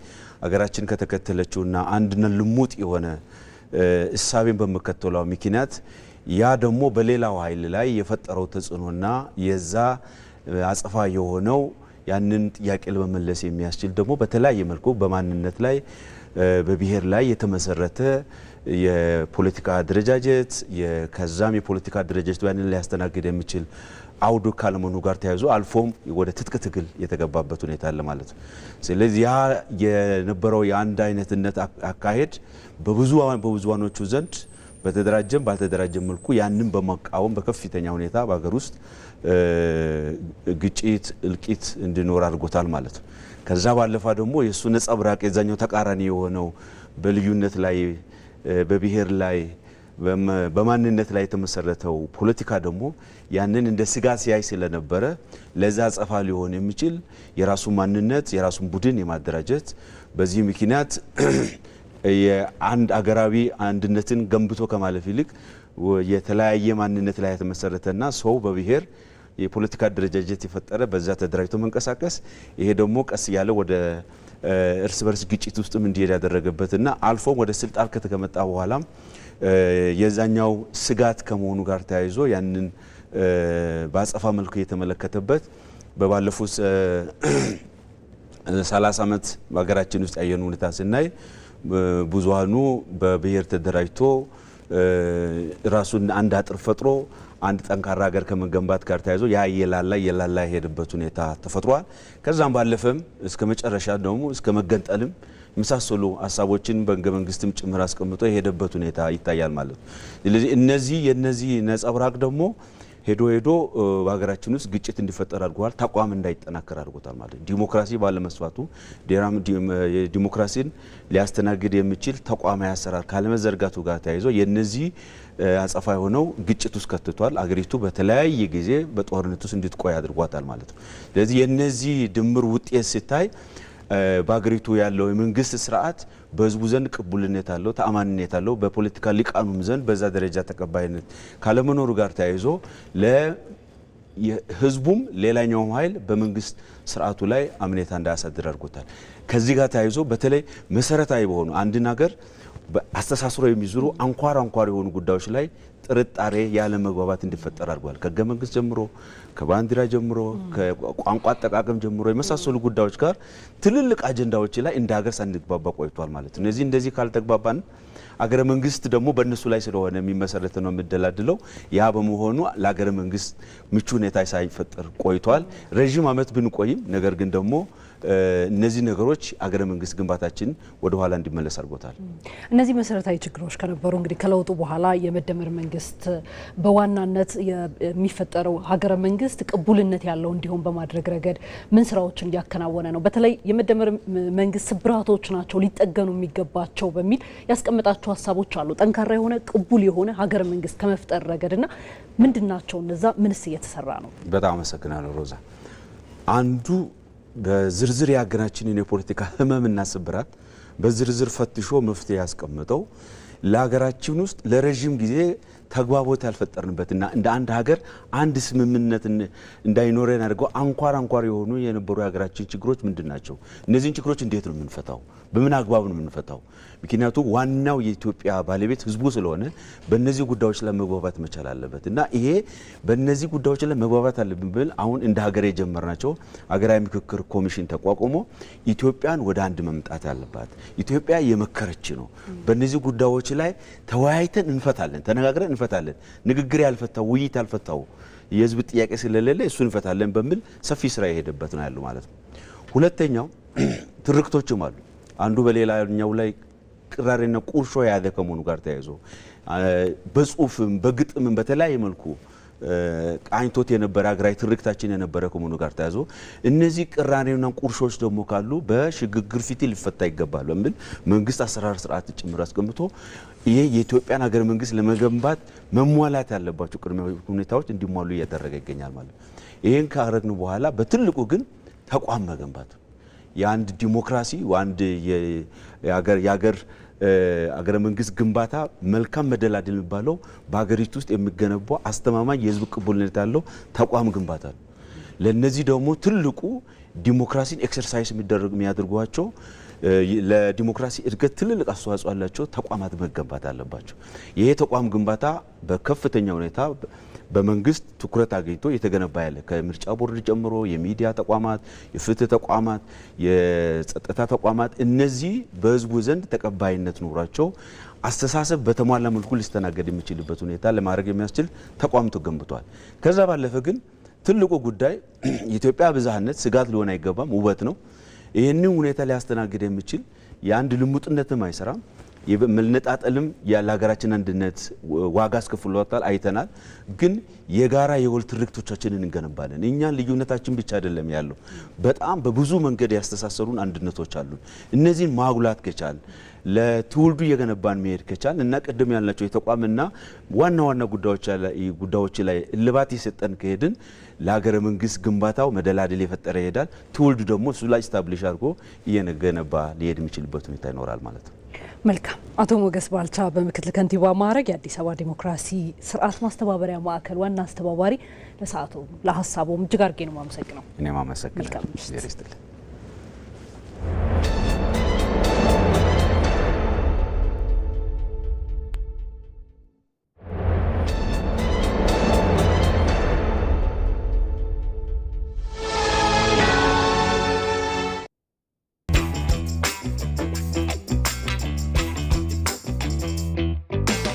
ሀገራችን ከተከተለችውና አንድነት ልሙጥ የሆነ እሳቤን በመከተሏ ምክንያት ያ ደግሞ በሌላው ኃይል ላይ የፈጠረው ተጽዕኖና የዛ አጽፋ የሆነው ያንን ጥያቄ ለመመለስ የሚያስችል ደግሞ በተለያየ መልኩ በማንነት ላይ በብሔር ላይ የተመሰረተ የፖለቲካ አደረጃጀት ከዛም የፖለቲካ አደረጃጀት ያንን ሊያስተናግድ የሚችል አውዱ ካለመሆኑ ጋር ተያይዞ አልፎም ወደ ትጥቅ ትግል የተገባበት ሁኔታ አለ ማለት ነው። ስለዚህ ያ የነበረው የአንድ አይነትነት አካሄድ በብዙዋኖቹ ዘንድ በተደራጀም ባልተደራጀም መልኩ ያንን በመቃወም በከፍተኛ ሁኔታ በሀገር ውስጥ ግጭት፣ እልቂት እንዲኖር አድርጎታል ማለት ነው። ከዛ ባለፈ ደግሞ የሱ ነጸብራቅ የዛኛው ተቃራኒ የሆነው በልዩነት ላይ በብሔር ላይ በማንነት ላይ የተመሰረተው ፖለቲካ ደግሞ ያንን እንደ ስጋት ሲያይ ስለነበረ ለዛ አጸፋ ሊሆን የሚችል የራሱ ማንነት የራሱን ቡድን የማደራጀት በዚህ ምክንያት የአንድ አገራዊ አንድነትን ገንብቶ ከማለፍ ይልቅ የተለያየ ማንነት ላይ የተመሰረተና ሰው በብሔር የፖለቲካ አደረጃጀት የፈጠረ በዛ ተደራጅቶ መንቀሳቀስ ይሄ ደግሞ ቀስ ያለ ወደ እርስ በርስ ግጭት ውስጥም እንዲሄድ ያደረገበትና አልፎም ወደ ስልጣን ከተቀመጣ በኋላም የዛኛው ስጋት ከመሆኑ ጋር ተያይዞ ያንን ባጸፋ መልኩ የተመለከተበት በባለፉት 30 ዓመት በሀገራችን ውስጥ ያየኑ ሁኔታ ስናይ ብዙሃኑ በብሔር ተደራጅቶ ራሱን አንድ አጥር ፈጥሮ አንድ ጠንካራ ሀገር ከመገንባት ጋር ተያይዞ ያ የላላ የሄደበት ሁኔታ ተፈጥሯል። ከዛም ባለፈም እስከ መጨረሻ ደግሞ እስከ መገንጠልም የመሳሰሉ ሀሳቦችን በሕገ መንግስትም ጭምር አስቀምጦ የሄደበት ሁኔታ ይታያል ማለት ነው። ስለዚህ የነዚህ ነጸብራቅ ደግሞ ሄዶ በሀገራችን ውስጥ ግጭት እንዲፈጠር አድርጓል። ተቋም እንዳይጠናከር አድርጎታል ማለት ነው። ዲሞክራሲ ባለመስፋቱ ዲሞክራሲን ሊያስተናግድ የሚችል ተቋማዊ አሰራር ካለመዘርጋቱ ጋር ተያይዞ የነዚህ አጸፋ የሆነው ግጭት ውስጥ ከትቷል። አገሪቱ በተለያየ ጊዜ በጦርነት ውስጥ እንድትቆይ አድርጓታል ማለት ነው። ስለዚህ የነዚህ ድምር ውጤት ሲታይ በአገሪቱ ያለው የመንግስት ስርዓት በህዝቡ ዘንድ ቅቡልነት አለው፣ ተአማንነት አለው። በፖለቲካ ሊቃኑም ዘንድ በዛ ደረጃ ተቀባይነት ካለመኖሩ ጋር ተያይዞ ለህዝቡም ሌላኛውም ኃይል በመንግስት ስርዓቱ ላይ አምኔታ እንዳያሳድር አድርጎታል። ከዚህ ጋር ተያይዞ በተለይ መሰረታዊ በሆኑ አንድን ሀገር አስተሳስሮ የሚዙሩ አንኳር የሆኑ ጉዳዮች ላይ ጥርጣሬ ያለ መግባባት እንዲፈጠር አድርጓል። ከህገ መንግስት ጀምሮ ከባንዲራ ጀምሮ ከቋንቋ አጠቃቀም ጀምሮ የመሳሰሉ ጉዳዮች ጋር ትልልቅ አጀንዳዎች ላይ እንደ ሀገር ሳንግባባ ቆይቷል ማለት ነው። እንደዚህ ካልተግባባን አገረ መንግስት ደግሞ በእነሱ ላይ ስለሆነ የሚመሰረት ነው የምደላድለው። ያ በመሆኑ ለአገረ መንግስት ምቹ ሁኔታ ሳይፈጠር ቆይቷል። ረጅም ዓመት ብንቆይም ነገር ግን ደግሞ እነዚህ ነገሮች አገረ መንግስት ግንባታችን ወደ ኋላ እንዲመለስ አድርጎታል። እነዚህ መሰረታዊ ችግሮች ከነበሩ እንግዲህ ከለውጡ በኋላ የመደመር መንግስት በዋናነት የሚፈጠረው ሀገረ መንግስት ቅቡልነት ያለው እንዲሆን በማድረግ ረገድ ምን ስራዎችን እያከናወነ ነው? በተለይ የመደመር መንግስት ስብራቶች ናቸው ሊጠገኑ የሚገባቸው በሚል ያስቀመጣቸው ሀሳቦች አሉ። ጠንካራ የሆነ ቅቡል የሆነ ሀገረ መንግስት ከመፍጠር ረገድና ምንድናቸው እነዛ? ምንስ እየተሰራ ነው? በጣም አመሰግናለሁ ሮዛ። አንዱ በዝርዝር ያገናችንን የፖለቲካ ህመምና ስብራት በዝርዝር ፈትሾ መፍትሄ ያስቀምጠው ለሀገራችን ውስጥ ለረጅም ጊዜ ተግባቦት ያልፈጠርንበትና እንደ አንድ ሀገር አንድ ስምምነት እንዳይኖረን አድርገው አንኳር የሆኑ የነበሩ የሀገራችን ችግሮች ምንድናቸው? እነዚህን ችግሮች እንዴት ነው የምንፈታው? በምን አግባብ ነው የምንፈታው? ምክንያቱም ዋናው የኢትዮጵያ ባለቤት ህዝቡ ስለሆነ በእነዚህ ጉዳዮች ላይ መግባባት መቻል አለበት እና ይሄ በእነዚህ ጉዳዮች ላይ መግባባት አለብን ብል አሁን እንደ ሀገር የጀመርናቸው ሀገራዊ ምክክር ኮሚሽን ተቋቁሞ ኢትዮጵያን ወደ አንድ መምጣት ያለባት ኢትዮጵያ የመከረች ነው። በእነዚህ ጉዳዮች ላይ ተወያይተን እንፈታለን፣ ተነጋግረን እንፈታለን። ንግግር ያልፈታው ውይይት ያልፈታው የህዝብ ጥያቄ ስለሌለ እሱ እንፈታለን በሚል ሰፊ ስራ የሄደበት ነው ያለው ማለት ነው። ሁለተኛው ትርክቶችም አሉ። አንዱ በሌላኛው ላይ ቅራሬና ቁርሾ ያለ ከመሆኑ ጋር ተያይዞ በጽሁፍም በግጥምም በተለያየ መልኩ ቃኝቶት የነበረ ሀገራዊ ትርክታችን የነበረ ከመሆኑ ጋር ተያይዞ እነዚህ ቅራሬና ቁርሾች ደግሞ ካሉ በሽግግር ፊት ሊፈታ ይገባል በሚል መንግስት አሰራር ስርዓት ጭምር አስቀምጦ ይሄ የኢትዮጵያን ሀገር መንግስት ለመገንባት መሟላት ያለባቸው ቅድመ ሁኔታዎች እንዲሟሉ እያደረገ ይገኛል ማለት ነው። ይሄን ካረግን በኋላ በትልቁ ግን ተቋም መገንባት የአንድ ዲሞክራሲ አንድ የሀገር መንግስት ግንባታ መልካም መደላደል የሚባለው በሀገሪቱ ውስጥ የሚገነባው አስተማማኝ የህዝብ ቅቡልነት ያለው ተቋም ግንባታ ነው። ለነዚህ ደግሞ ትልቁ ዲሞክራሲን ኤክሰርሳይዝ የሚያደርጓቸው ለዲሞክራሲ እድገት ትልልቅ አስተዋጽኦ ያላቸው ተቋማት መገንባት አለባቸው። ይሄ ተቋም ግንባታ በከፍተኛ ሁኔታ በመንግስት ትኩረት አግኝቶ የተገነባ ያለ ከምርጫ ቦርድ ጀምሮ የሚዲያ ተቋማት፣ የፍትህ ተቋማት፣ የጸጥታ ተቋማት እነዚህ በህዝቡ ዘንድ ተቀባይነት ኖሯቸው አስተሳሰብ በተሟላ መልኩ ሊስተናገድ የሚችልበት ሁኔታ ለማድረግ የሚያስችል ተቋም ተገንብቷል። ከዛ ባለፈ ግን ትልቁ ጉዳይ የኢትዮጵያ ብዝሃነት ስጋት ሊሆን አይገባም፣ ውበት ነው። ይህንን ሁኔታ ሊያስተናግድ የሚችል የአንድ ልሙጥነትም አይሰራም። የመነጣጠልም ለሀገራችን አንድነት ዋጋ አስከፍሏታል አይተናል። ግን የጋራ የወል ትርክቶቻችንን እንገነባለን። እኛን ልዩነታችን ብቻ አይደለም ያለው በጣም በብዙ መንገድ ያስተሳሰሩን አንድነቶች አሉ። እነዚህን ማጉላት ከቻል ለትውልዱ የገነባን መሄድ ከቻል እና ቀደም ያልናቸው የተቋምና ዋና ጉዳዮች ላይ እልባት የሰጠን ከሄድን ለሀገረ መንግስት ግንባታው መደላደል የፈጠረ ይሄዳል። ትውልዱ ደግሞ እሱ ላይ ስታብሊሽ አድርጎ እየገነባ ሊሄድ የሚችልበት ሁኔታ ይኖራል ማለት ነው። መልካም። አቶ ሞገስ ባልቻ በምክትል ከንቲባ ማዕረግ የአዲስ አበባ ዲሞክራሲ ስርዓት ማስተባበሪያ ማዕከል ዋና አስተባባሪ፣ ለሰዓቱ ለሀሳቡም እጅግ አድርጌ ነው የማመሰግነው። እኔም አመሰግናለሁ።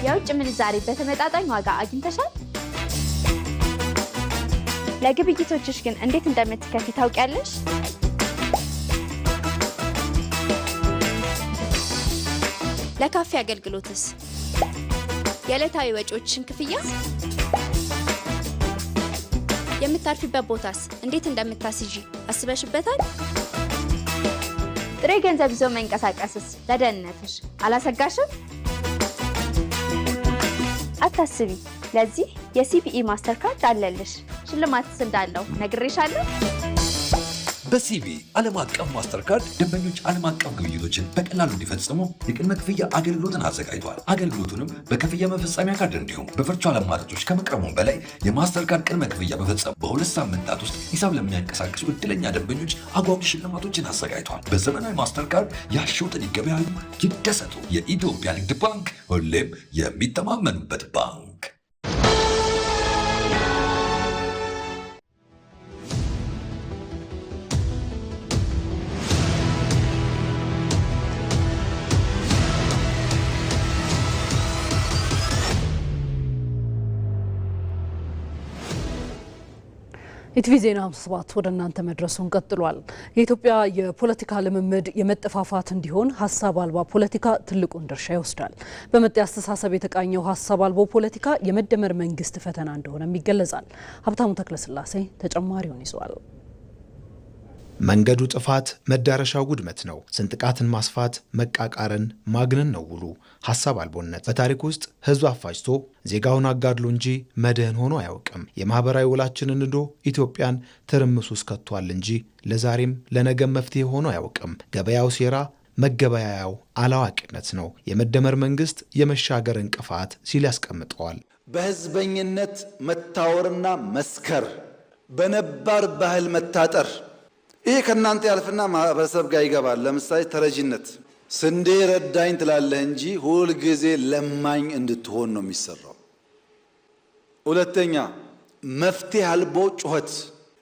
የውጭ ምንዛሬ በተመጣጣኝ ዋጋ አግኝተሻል? ለግብይቶችሽ ግን እንዴት እንደምትከፊ ታውቂያለሽ? ለካፌ አገልግሎትስ? የዕለታዊ ወጪዎችሽን ክፍያ? የምታርፊበት ቦታስ እንዴት እንደምታስይዢ አስበሽበታል? ጥሬ ገንዘብ ይዞ መንቀሳቀስስ ለደህንነትሽ አላሰጋሽም? አታስቢ፣ ለዚህ የሲቢኢ ማስተር ካርድ አለልሽ። ሽልማትስ እንዳለው ነግሬሻለሁ። በሲቢ ዓለም አቀፍ ማስተርካርድ ደንበኞች ዓለም አቀፍ ግብይቶችን በቀላሉ እንዲፈጽሙ የቅድመ ክፍያ አገልግሎትን አዘጋጅቷል። አገልግሎቱንም በክፍያ መፈጸሚያ ካርድ እንዲሁም በቨርቹዋል አማራጮች ከመቅረቡም በላይ የማስተርካርድ ቅድመ ክፍያ በፈጸሙ በ2 ሳምንታት ውስጥ ሂሳብ ለሚያንቀሳቅሱ እድለኛ ደንበኞች አጓጊ ሽልማቶችን አዘጋጅቷል። በዘመናዊ ማስተርካርድ ያሸውትን ይገበያሉ፣ ይደሰቱ። የኢትዮጵያ ንግድ ባንክ ሁሌም የሚተማመኑበት ባንክ። ኢቲቪ ዜና 57 ወደ እናንተ መድረሱን ቀጥሏል። የኢትዮጵያ የፖለቲካ ልምምድ የመጠፋፋት እንዲሆን ሀሳብ አልባ ፖለቲካ ትልቁን ድርሻ ይወስዳል። በመጤ አስተሳሰብ የተቃኘው ሀሳብ አልባ ፖለቲካ የመደመር መንግስት ፈተና እንደሆነም ይገለጻል። ሀብታሙ ተክለስላሴ ተጨማሪውን ይዟል። መንገዱ ጥፋት መዳረሻው ውድመት ነው። ስንጥቃትን ማስፋት መቃቃርን ማግነን ነው ውሉ። ሀሳብ አልቦነት በታሪክ ውስጥ ህዝብ አፋጅቶ ዜጋውን አጋድሎ እንጂ መድህን ሆኖ አያውቅም። የማህበራዊ ውላችንን ንዶ ኢትዮጵያን ትርምስ ውስጥ ከቷል እንጂ ለዛሬም ለነገም መፍትሄ ሆኖ አያውቅም። ገበያው ሴራ መገበያያው አላዋቂነት ነው። የመደመር መንግስት የመሻገር እንቅፋት ሲል ያስቀምጠዋል። በህዝበኝነት መታወርና መስከር፣ በነባር ባህል መታጠር ይሄ ከናንተ ያልፍና ማህበረሰብ ጋር ይገባል። ለምሳሌ ተረጂነት፣ ስንዴ ረዳኝ ትላለህ እንጂ ሁል ጊዜ ለማኝ እንድትሆን ነው የሚሰራው። ሁለተኛ መፍትሄ አልቦ ጩኸት፣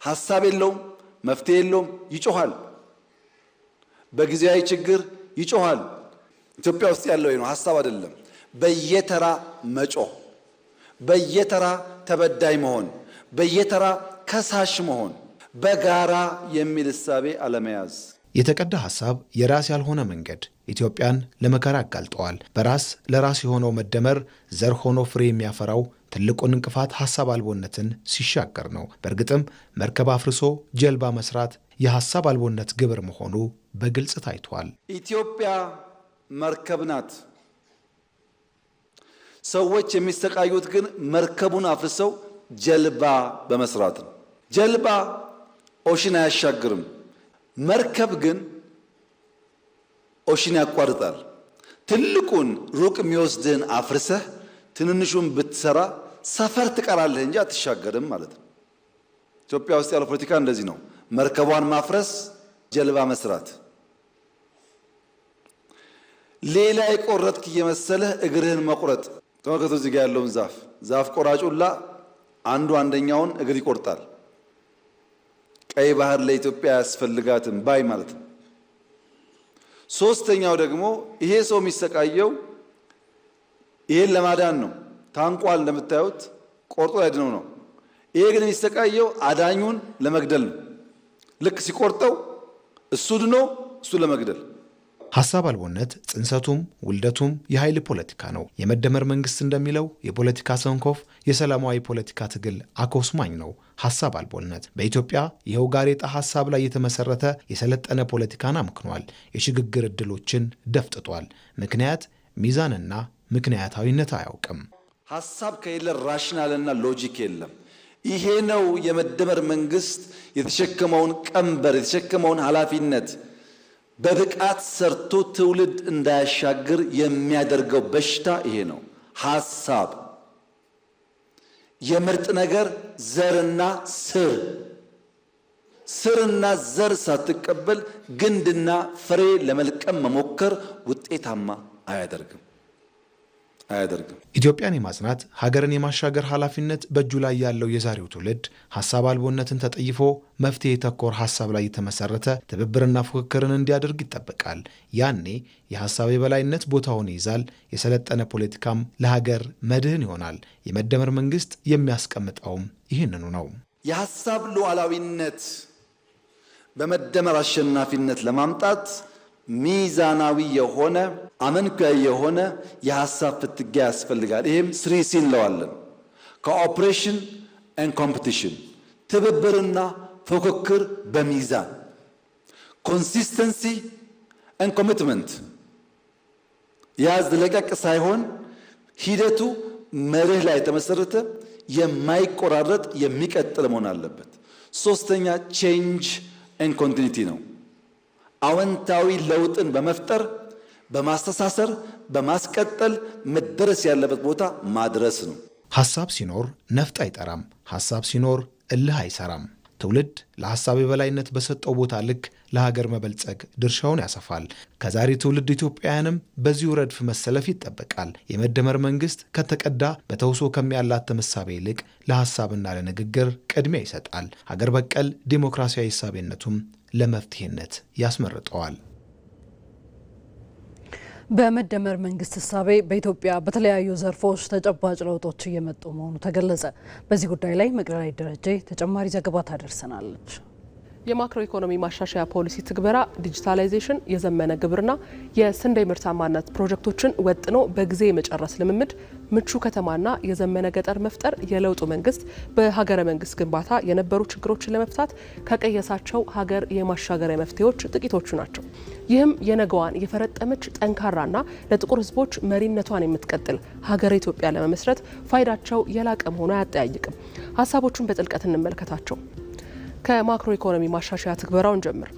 ሐሳብ የለውም፣ መፍትሄ የለውም፣ ይጮሃል። በጊዜያዊ ችግር ይጮሃል። ኢትዮጵያ ውስጥ ያለው ነው፣ ሐሳብ አይደለም። በየተራ መጮህ፣ በየተራ ተበዳይ መሆን፣ በየተራ ከሳሽ መሆን፣ በጋራ የሚል እሳቤ አለመያዝ፣ የተቀዳ ሐሳብ፣ የራስ ያልሆነ መንገድ ኢትዮጵያን ለመከራ አጋልጠዋል። በራስ ለራስ የሆነው መደመር ዘር ሆኖ ፍሬ የሚያፈራው ትልቁን እንቅፋት ሐሳብ አልቦነትን ሲሻገር ነው። በእርግጥም መርከብ አፍርሶ ጀልባ መስራት የሐሳብ አልቦነት ግብር መሆኑ በግልጽ ታይቷል። ኢትዮጵያ መርከብ ናት። ሰዎች የሚሰቃዩት ግን መርከቡን አፍርሰው ጀልባ በመስራት ነው። ጀልባ ኦሽን አያሻግርም። መርከብ ግን ኦሽን ያቋርጣል። ትልቁን ሩቅ የሚወስድህን አፍርሰህ ትንንሹን ብትሰራ ሰፈር ትቀራለህ እንጂ አትሻገርም ማለት ነው። ኢትዮጵያ ውስጥ ያለው ፖለቲካ እንደዚህ ነው። መርከቧን ማፍረስ፣ ጀልባ መስራት። ሌላ የቆረጥክ እየመሰለህ እግርህን መቁረጥ። ተመልከቱ እዚህ ጋር ያለውን ዛፍ ቆራጩላ አንደኛውን እግር ይቆርጣል። ቀይ ባህር ለኢትዮጵያ ያስፈልጋትም ባይ ማለት ነው። ሶስተኛው ደግሞ ይሄ ሰው የሚሰቃየው ይሄን ለማዳን ነው። ታንቋል፣ እንደምታዩት ቆርጦ ያድነው ነው። ይሄ ግን የሚሰቃየው አዳኙን ለመግደል ነው። ልክ ሲቆርጠው እሱ ድኖ እሱ ለመግደል። ሐሳብ አልቦነት ጽንሰቱም ውልደቱም የኃይል ፖለቲካ ነው። የመደመር መንግስት እንደሚለው የፖለቲካ ሰንኮፍ የሰላማዊ ፖለቲካ ትግል አኮስማኝ ነው። ሐሳብ አልቦነት በኢትዮጵያ ይኸው ጋሬጣ ሐሳብ ላይ የተመሰረተ የሰለጠነ ፖለቲካን አምክኗል። የሽግግር ዕድሎችን ደፍጥጧል። ምክንያት ሚዛንና ምክንያታዊነት አያውቅም። ሐሳብ ከሌለ ራሽናልና ሎጂክ የለም። ይሄ ነው የመደመር መንግስት የተሸከመውን ቀንበር የተሸከመውን ኃላፊነት በብቃት ሰርቶ ትውልድ እንዳያሻግር የሚያደርገው በሽታ ይሄ ነው። ሐሳብ የምርጥ ነገር ዘርና ስርና ዘር ሳትቀበል ግንድና ፍሬ ለመልቀም መሞከር ውጤታማ አያደርግም። ኢትዮጵያን የማጽናት ሀገርን የማሻገር ኃላፊነት በእጁ ላይ ያለው የዛሬው ትውልድ ሐሳብ አልቦነትን ተጠይፎ መፍትሄ ተኮር ሐሳብ ላይ የተመሰረተ ትብብርና ፉክክርን እንዲያደርግ ይጠበቃል። ያኔ የሐሳብ የበላይነት ቦታውን ይይዛል። የሰለጠነ ፖለቲካም ለሀገር መድህን ይሆናል። የመደመር መንግስት የሚያስቀምጠውም ይህንኑ ነው። የሐሳብ ሉዓላዊነት በመደመር አሸናፊነት ለማምጣት ሚዛናዊ የሆነ አመንኳዊ የሆነ የሐሳብ ፍትጊያ ያስፈልጋል። ይሄም 3C እንለዋለን። ኮኦፕሬሽን ኤንድ ኮምፒቲሽን፣ ትብብርና ፉክክር በሚዛን፣ ኮንሲስተንሲ ኤንድ ኮሚትመንት፣ ያዝ ለቀቅ ሳይሆን ሂደቱ መርህ ላይ የተመሰረተ የማይቆራረጥ የሚቀጥል መሆን አለበት። ሶስተኛ ቼንጅ ኤንድ ኮንቲኒቲ ነው። አዎንታዊ ለውጥን በመፍጠር በማስተሳሰር በማስቀጠል መደረስ ያለበት ቦታ ማድረስ ነው። ሐሳብ ሲኖር ነፍጥ አይጠራም። ሐሳብ ሲኖር እልህ አይሰራም። ትውልድ ለሐሳብ የበላይነት በሰጠው ቦታ ልክ ለሀገር መበልጸግ ድርሻውን ያሰፋል። ከዛሬ ትውልድ ኢትዮጵያውያንም በዚሁ ረድፍ መሰለፍ ይጠበቃል። የመደመር መንግስት ከተቀዳ በተውሶ ከሚያላትም እሳቤ ይልቅ ለሐሳብና ለንግግር ቅድሚያ ይሰጣል። ሀገር በቀል ዲሞክራሲያዊ እሳቤነቱም ለመፍትሄነት ያስመርጠዋል። በመደመር መንግስት እሳቤ በኢትዮጵያ በተለያዩ ዘርፎች ተጨባጭ ለውጦች እየመጡ መሆኑ ተገለጸ። በዚህ ጉዳይ ላይ መቅደላዊት ደረጀ ተጨማሪ ዘገባ ታደርሰናለች። የማክሮ ኢኮኖሚ ማሻሻያ ፖሊሲ ትግበራ፣ ዲጂታላይዜሽን፣ የዘመነ ግብርና፣ የስንዴ ምርታማነት ፕሮጀክቶችን ወጥኖ በጊዜ የመጨረስ ልምምድ፣ ምቹ ከተማና የዘመነ ገጠር መፍጠር የለውጡ መንግስት በሀገረ መንግስት ግንባታ የነበሩ ችግሮችን ለመፍታት ከቀየሳቸው ሀገር የማሻገሪያ መፍትሄዎች ጥቂቶቹ ናቸው። ይህም የነገዋን የፈረጠመች ጠንካራና ለጥቁር ህዝቦች መሪነቷን የምትቀጥል ሀገረ ኢትዮጵያ ለመመስረት ፋይዳቸው የላቀ መሆኑ አያጠያይቅም። ሀሳቦቹን በጥልቀት እንመልከታቸው። ከማክሮ ኢኮኖሚ ማሻሻያ ትግበራውን ጀምር።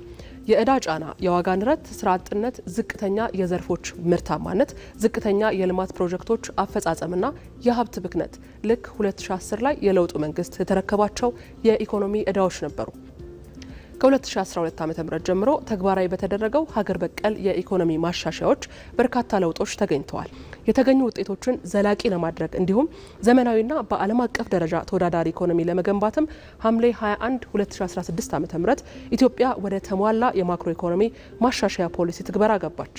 የዕዳ ጫና፣ የዋጋ ንረት፣ ስራ አጥነት፣ ዝቅተኛ የዘርፎች ምርታማነት፣ ዝቅተኛ የልማት ፕሮጀክቶች አፈጻጸምና የሀብት ብክነት ልክ 2010 ላይ የለውጡ መንግስት የተረከባቸው የኢኮኖሚ ዕዳዎች ነበሩ። ከ2012 ዓ.ም ጀምሮ ተግባራዊ በተደረገው ሀገር በቀል የኢኮኖሚ ማሻሻያዎች በርካታ ለውጦች ተገኝተዋል። የተገኙ ውጤቶችን ዘላቂ ለማድረግ እንዲሁም ዘመናዊና በዓለም አቀፍ ደረጃ ተወዳዳሪ ኢኮኖሚ ለመገንባትም ሐምሌ 21 2016 ዓ.ም ኢትዮጵያ ወደ ተሟላ የማክሮ ኢኮኖሚ ማሻሻያ ፖሊሲ ትግበራ ገባች።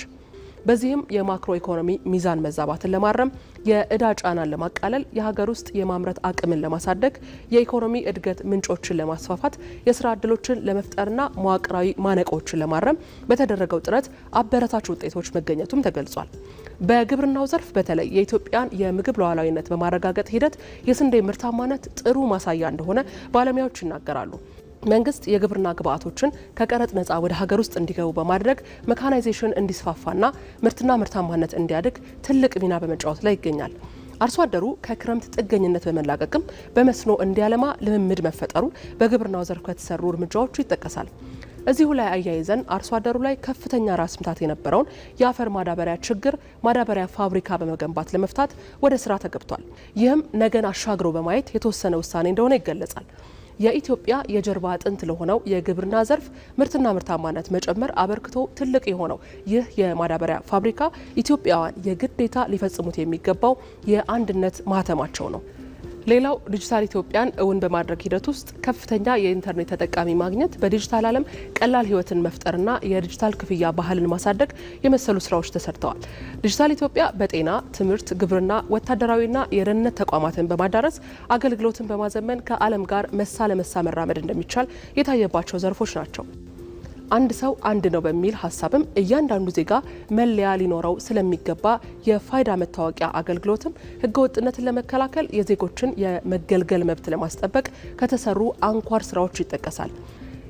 በዚህም የማክሮ ኢኮኖሚ ሚዛን መዛባትን ለማረም፣ የዕዳ ጫናን ለማቃለል፣ የሀገር ውስጥ የማምረት አቅምን ለማሳደግ፣ የኢኮኖሚ እድገት ምንጮችን ለማስፋፋት፣ የስራ ዕድሎችን ለመፍጠርና መዋቅራዊ ማነቆችን ለማረም በተደረገው ጥረት አበረታች ውጤቶች መገኘቱም ተገልጿል። በግብርናው ዘርፍ በተለይ የኢትዮጵያን የምግብ ሉዓላዊነት በማረጋገጥ ሂደት የስንዴ ምርታማነት ጥሩ ማሳያ እንደሆነ ባለሙያዎች ይናገራሉ። መንግስት የግብርና ግብዓቶችን ከቀረጥ ነጻ ወደ ሀገር ውስጥ እንዲገቡ በማድረግ መካናይዜሽን እንዲስፋፋና ምርትና ምርታማነት እንዲያድግ ትልቅ ሚና በመጫወት ላይ ይገኛል። አርሶ አደሩ ከክረምት ጥገኝነት በመላቀቅም በመስኖ እንዲያለማ ልምምድ መፈጠሩ በግብርናው ዘርፍ ከተሰሩ እርምጃዎቹ ይጠቀሳል። እዚሁ ላይ አያይዘን አርሶ አደሩ ላይ ከፍተኛ ራስ ምታት የነበረውን የአፈር ማዳበሪያ ችግር ማዳበሪያ ፋብሪካ በመገንባት ለመፍታት ወደ ስራ ተገብቷል። ይህም ነገን አሻግሮ በማየት የተወሰነ ውሳኔ እንደሆነ ይገለጻል። የኢትዮጵያ የጀርባ አጥንት ለሆነው የግብርና ዘርፍ ምርትና ምርታማነት መጨመር አበርክቶ ትልቅ የሆነው ይህ የማዳበሪያ ፋብሪካ ኢትዮጵያውያን የግዴታ ሊፈጽሙት የሚገባው የአንድነት ማህተማቸው ነው። ሌላው ዲጂታል ኢትዮጵያን እውን በማድረግ ሂደት ውስጥ ከፍተኛ የኢንተርኔት ተጠቃሚ ማግኘት፣ በዲጂታል ዓለም ቀላል ህይወትን መፍጠርና የዲጂታል ክፍያ ባህልን ማሳደግ የመሰሉ ስራዎች ተሰርተዋል። ዲጂታል ኢትዮጵያ በጤና፣ ትምህርት፣ ግብርና፣ ወታደራዊና የደህንነት ተቋማትን በማዳረስ አገልግሎትን በማዘመን ከዓለም ጋር መሳ ለመሳ መራመድ እንደሚቻል የታየባቸው ዘርፎች ናቸው። አንድ ሰው አንድ ነው በሚል ሀሳብም እያንዳንዱ ዜጋ መለያ ሊኖረው ስለሚገባ የፋይዳ መታወቂያ አገልግሎትም ህገወጥነትን ለመከላከል የዜጎችን የመገልገል መብት ለማስጠበቅ ከተሰሩ አንኳር ስራዎች ይጠቀሳል።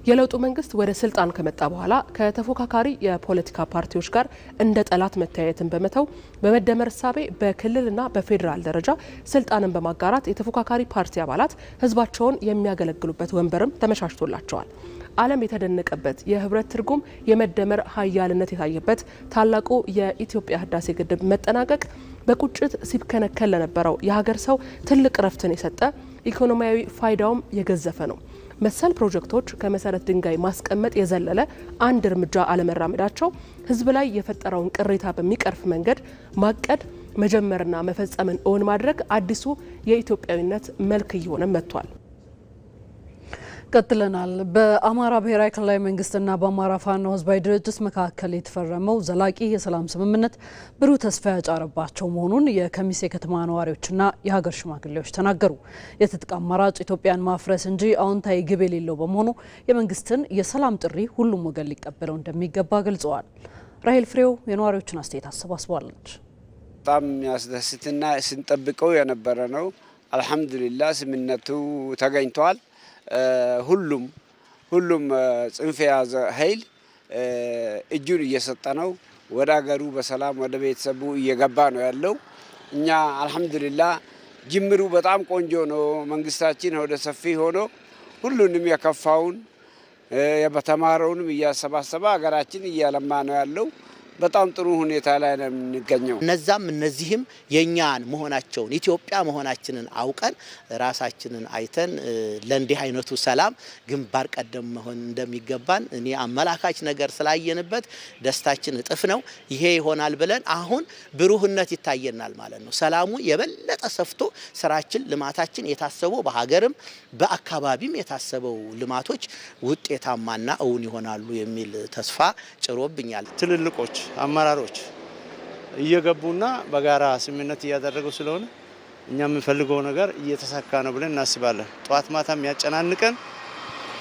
የለውጡ መንግስት ወደ ስልጣን ከመጣ በኋላ ከተፎካካሪ የፖለቲካ ፓርቲዎች ጋር እንደ ጠላት መተያየትን በመተው በመደመር እሳቤ በክልልና በፌዴራል ደረጃ ስልጣንን በማጋራት የተፎካካሪ ፓርቲ አባላት ህዝባቸውን የሚያገለግሉበት ወንበርም ተመቻችቶላቸዋል። ዓለም የተደነቀበት የህብረት ትርጉም የመደመር ሀያልነት የታየበት ታላቁ የኢትዮጵያ ህዳሴ ግድብ መጠናቀቅ በቁጭት ሲብከነከል ለነበረው የሀገር ሰው ትልቅ ረፍትን የሰጠ ኢኮኖሚያዊ ፋይዳውም የገዘፈ ነው። መሰል ፕሮጀክቶች ከመሰረት ድንጋይ ማስቀመጥ የዘለለ አንድ እርምጃ አለመራመዳቸው ህዝብ ላይ የፈጠረውን ቅሬታ በሚቀርፍ መንገድ ማቀድ፣ መጀመርና መፈጸምን እውን ማድረግ አዲሱ የኢትዮጵያዊነት መልክ እየሆነ መጥቷል። ቀጥለናል። በአማራ ብሔራዊ ክልላዊ መንግስትና በአማራ ፋኖ ህዝባዊ ድርጅት መካከል የተፈረመው ዘላቂ የሰላም ስምምነት ብሩህ ተስፋ ያጫረባቸው መሆኑን የከሚሴ ከተማ ነዋሪዎችና የሀገር ሽማግሌዎች ተናገሩ። የትጥቅ አማራጭ ኢትዮጵያን ማፍረስ እንጂ አዎንታዊ ግብ የሌለው በመሆኑ የመንግስትን የሰላም ጥሪ ሁሉም ወገን ሊቀበለው እንደሚገባ ገልጸዋል። ራሄል ፍሬው የነዋሪዎችን አስተያየት አሰባስባለች። በጣም የሚያስደስትና ስንጠብቀው የነበረ ነው። አልሐምዱሊላህ ስምምነቱ ተገኝቷል። ሁሉም ጽንፍ የያዘ ኃይል እጁን እየሰጠ ነው። ወደ ሀገሩ በሰላም ወደ ቤተሰቡ እየገባ ነው ያለው። እኛ አልሐምዱሊላህ ጅምሩ በጣም ቆንጆ ነው። መንግስታችን ወደ ሰፊ ሆኖ ሁሉንም የከፋውን የተማረውንም እያሰባሰበ ሀገራችን እያለማ ነው ያለው። በጣም ጥሩ ሁኔታ ላይ ነው የምንገኘው። እነዚህም የኛን መሆናቸውን ኢትዮጵያ መሆናችንን አውቀን ራሳችንን አይተን ለእንዲህ አይነቱ ሰላም ግንባር ቀደም መሆን እንደሚገባን እኔ አመላካች ነገር ስላየንበት ደስታችን እጥፍ ነው። ይሄ ይሆናል ብለን አሁን ብሩህነት ይታየናል ማለት ነው። ሰላሙ የበለጠ ሰፍቶ ስራችን ልማታችን የታሰበው በሀገርም በአካባቢም የታሰበው ልማቶች ውጤታማና እውን ይሆናሉ የሚል ተስፋ ጭሮብኛል። ትልልቆች አመራሮች እየገቡና በጋራ ስምምነት እያደረጉ ስለሆነ እኛ የምንፈልገው ነገር እየተሳካ ነው ብለን እናስባለን። ጧት ማታ የሚያጨናንቀን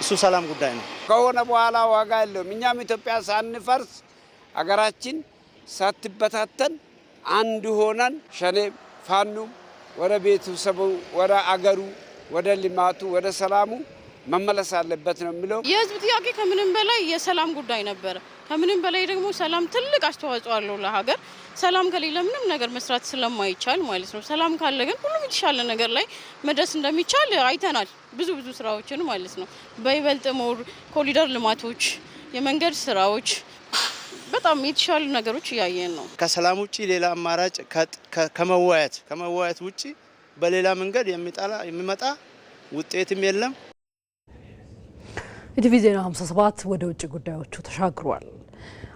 እሱ ሰላም ጉዳይ ነው። ከሆነ በኋላ ዋጋ የለውም። እኛም ኢትዮጵያ ሳንፈርስ አገራችን ሳትበታተን አንድ ሆነን ሸኔ ፋኑ ወደ ቤተሰቡ ወደ አገሩ ወደ ልማቱ ወደ ሰላሙ መመለስ አለበት ነው የሚለው። የህዝብ ጥያቄ ከምንም በላይ የሰላም ጉዳይ ነበር። ከምንም በላይ ደግሞ ሰላም ትልቅ አስተዋጽኦ አለው ለሀገር። ሰላም ከሌለ ምንም ነገር መስራት ስለማይቻል ማለት ነው። ሰላም ካለ ግን ሁሉም የተሻለ ነገር ላይ መድረስ እንደሚቻል አይተናል። ብዙ ስራዎችን ማለት ነው። በይበልጥ ሞር ኮሪደር ልማቶች፣ የመንገድ ስራዎች በጣም የተሻሉ ነገሮች እያየን ነው። ከሰላም ውጪ ሌላ አማራጭ ከመወያየት ውጪ በሌላ መንገድ የሚመጣ ውጤትም የለም። ኢቲቪ ዜና 57 ወደ ውጭ ጉዳዮቹ ተሻግሯል።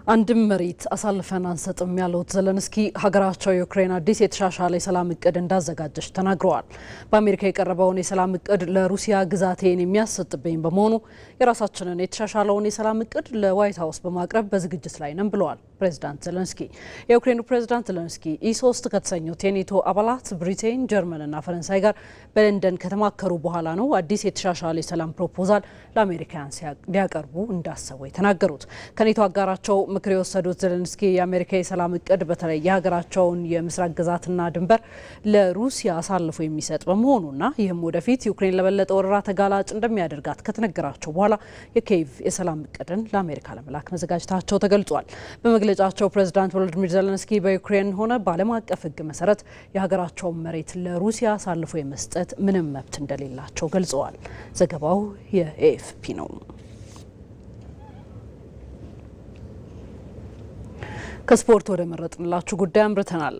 አንድም መሬት አሳልፈን አንሰጥም ያሉት ዘለንስኪ ሀገራቸው ዩክሬን አዲስ የተሻሻለ የሰላም እቅድ እንዳዘጋጀች ተናግረዋል። በአሜሪካ የቀረበውን የሰላም እቅድ ለሩሲያ ግዛቴን የሚያሰጥብኝ በመሆኑ የራሳችንን የተሻሻለውን የሰላም እቅድ ለዋይት ሀውስ በማቅረብ በዝግጅት ላይ ነን ብለዋል ፕሬዚዳንት ዘለንስኪ። የዩክሬኑ ፕሬዚዳንት ዘለንስኪ E3 ከተሰኙት የኔቶ አባላት ብሪቴን፣ ጀርመንና ፈረንሳይ ጋር በለንደን ከተማከሩ በኋላ ነው አዲስ የተሻሻለ የሰላም ፕሮፖዛል ለአሜሪካን ሊያቀርቡ እንዳሰቡ የተናገሩት። ከኔቶ አጋራቸው ምክር የወሰዱት ዘለንስኪ የአሜሪካ የሰላም እቅድ በተለይ የሀገራቸውን የምስራቅ ግዛትና ድንበር ለሩሲያ አሳልፎ የሚሰጥ በመሆኑና ይህም ወደፊት ዩክሬን ለበለጠ ወረራ ተጋላጭ እንደሚያደርጋት ከተነገራቸው በኋላ የኪየቭ የሰላም እቅድን ለአሜሪካ ለመላክ መዘጋጀታቸው ተገልጿል። በመግለጫቸው ፕሬዚዳንት ቮሎዲሚር ዘለንስኪ በዩክሬን ሆነ በዓለም አቀፍ ሕግ መሰረት የሀገራቸውን መሬት ለሩሲያ አሳልፎ የመስጠት ምንም መብት እንደሌላቸው ገልጸዋል። ዘገባው የኤኤፍፒ ነው። ከስፖርት ወደ መረጥንላችሁ ጉዳይ አምርተናል።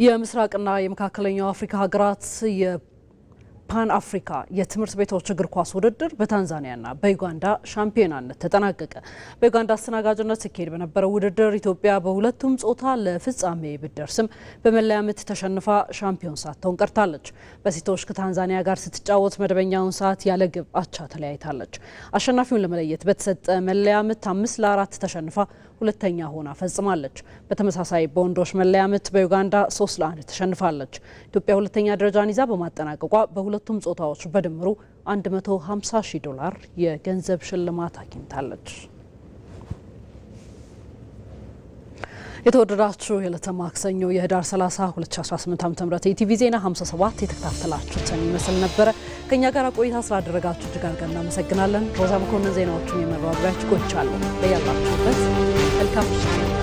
የምስራቅና የመካከለኛው አፍሪካ ሀገራት የፓን አፍሪካ የትምህርት ቤቶች እግር ኳስ ውድድር በታንዛኒያና በዩጋንዳ ሻምፒዮናነት ተጠናቀቀ። በዩጋንዳ አስተናጋጅነት ሲካሄድ በነበረው ውድድር ኢትዮጵያ በሁለቱም ጾታ ለፍጻሜ ብትደርስም በመለያ ምት ተሸንፋ ሻምፒዮን ሳትሆን ቀርታለች። በሴቶች ከታንዛኒያ ጋር ስትጫወት መደበኛውን ሰዓት ያለ ግብ አቻ ተለያይታለች። አሸናፊውን ለመለየት በተሰጠ መለያ ምት 5-4 ተሸንፋ ሁለተኛ ሆና ፈጽማለች። በተመሳሳይ በወንዶች መለያ ምት በዩጋንዳ 3-1 ተሸንፋለች። ኢትዮጵያ ሁለተኛ ደረጃን ይዛ በማጠናቀቋ በሁለቱም ጾታዎች በድምሩ $150,000 የገንዘብ ሽልማት አግኝታለች። የተወደዳችሁ የዕለተ ማክሰኞ የህዳር 30 2018 ዓ.ም የኢቲቪ ዜና 57 የተከታተላችሁትን ይመስል ነበረ። ከኛ ጋር ቆይታ ስላደረጋችሁ እጅግ አድርገን እናመሰግናለን። ሮዛ መኮንን ዜናዎቹን የመራው አብራችሁ ቆይቻለሁ። በያላችሁበት መልካም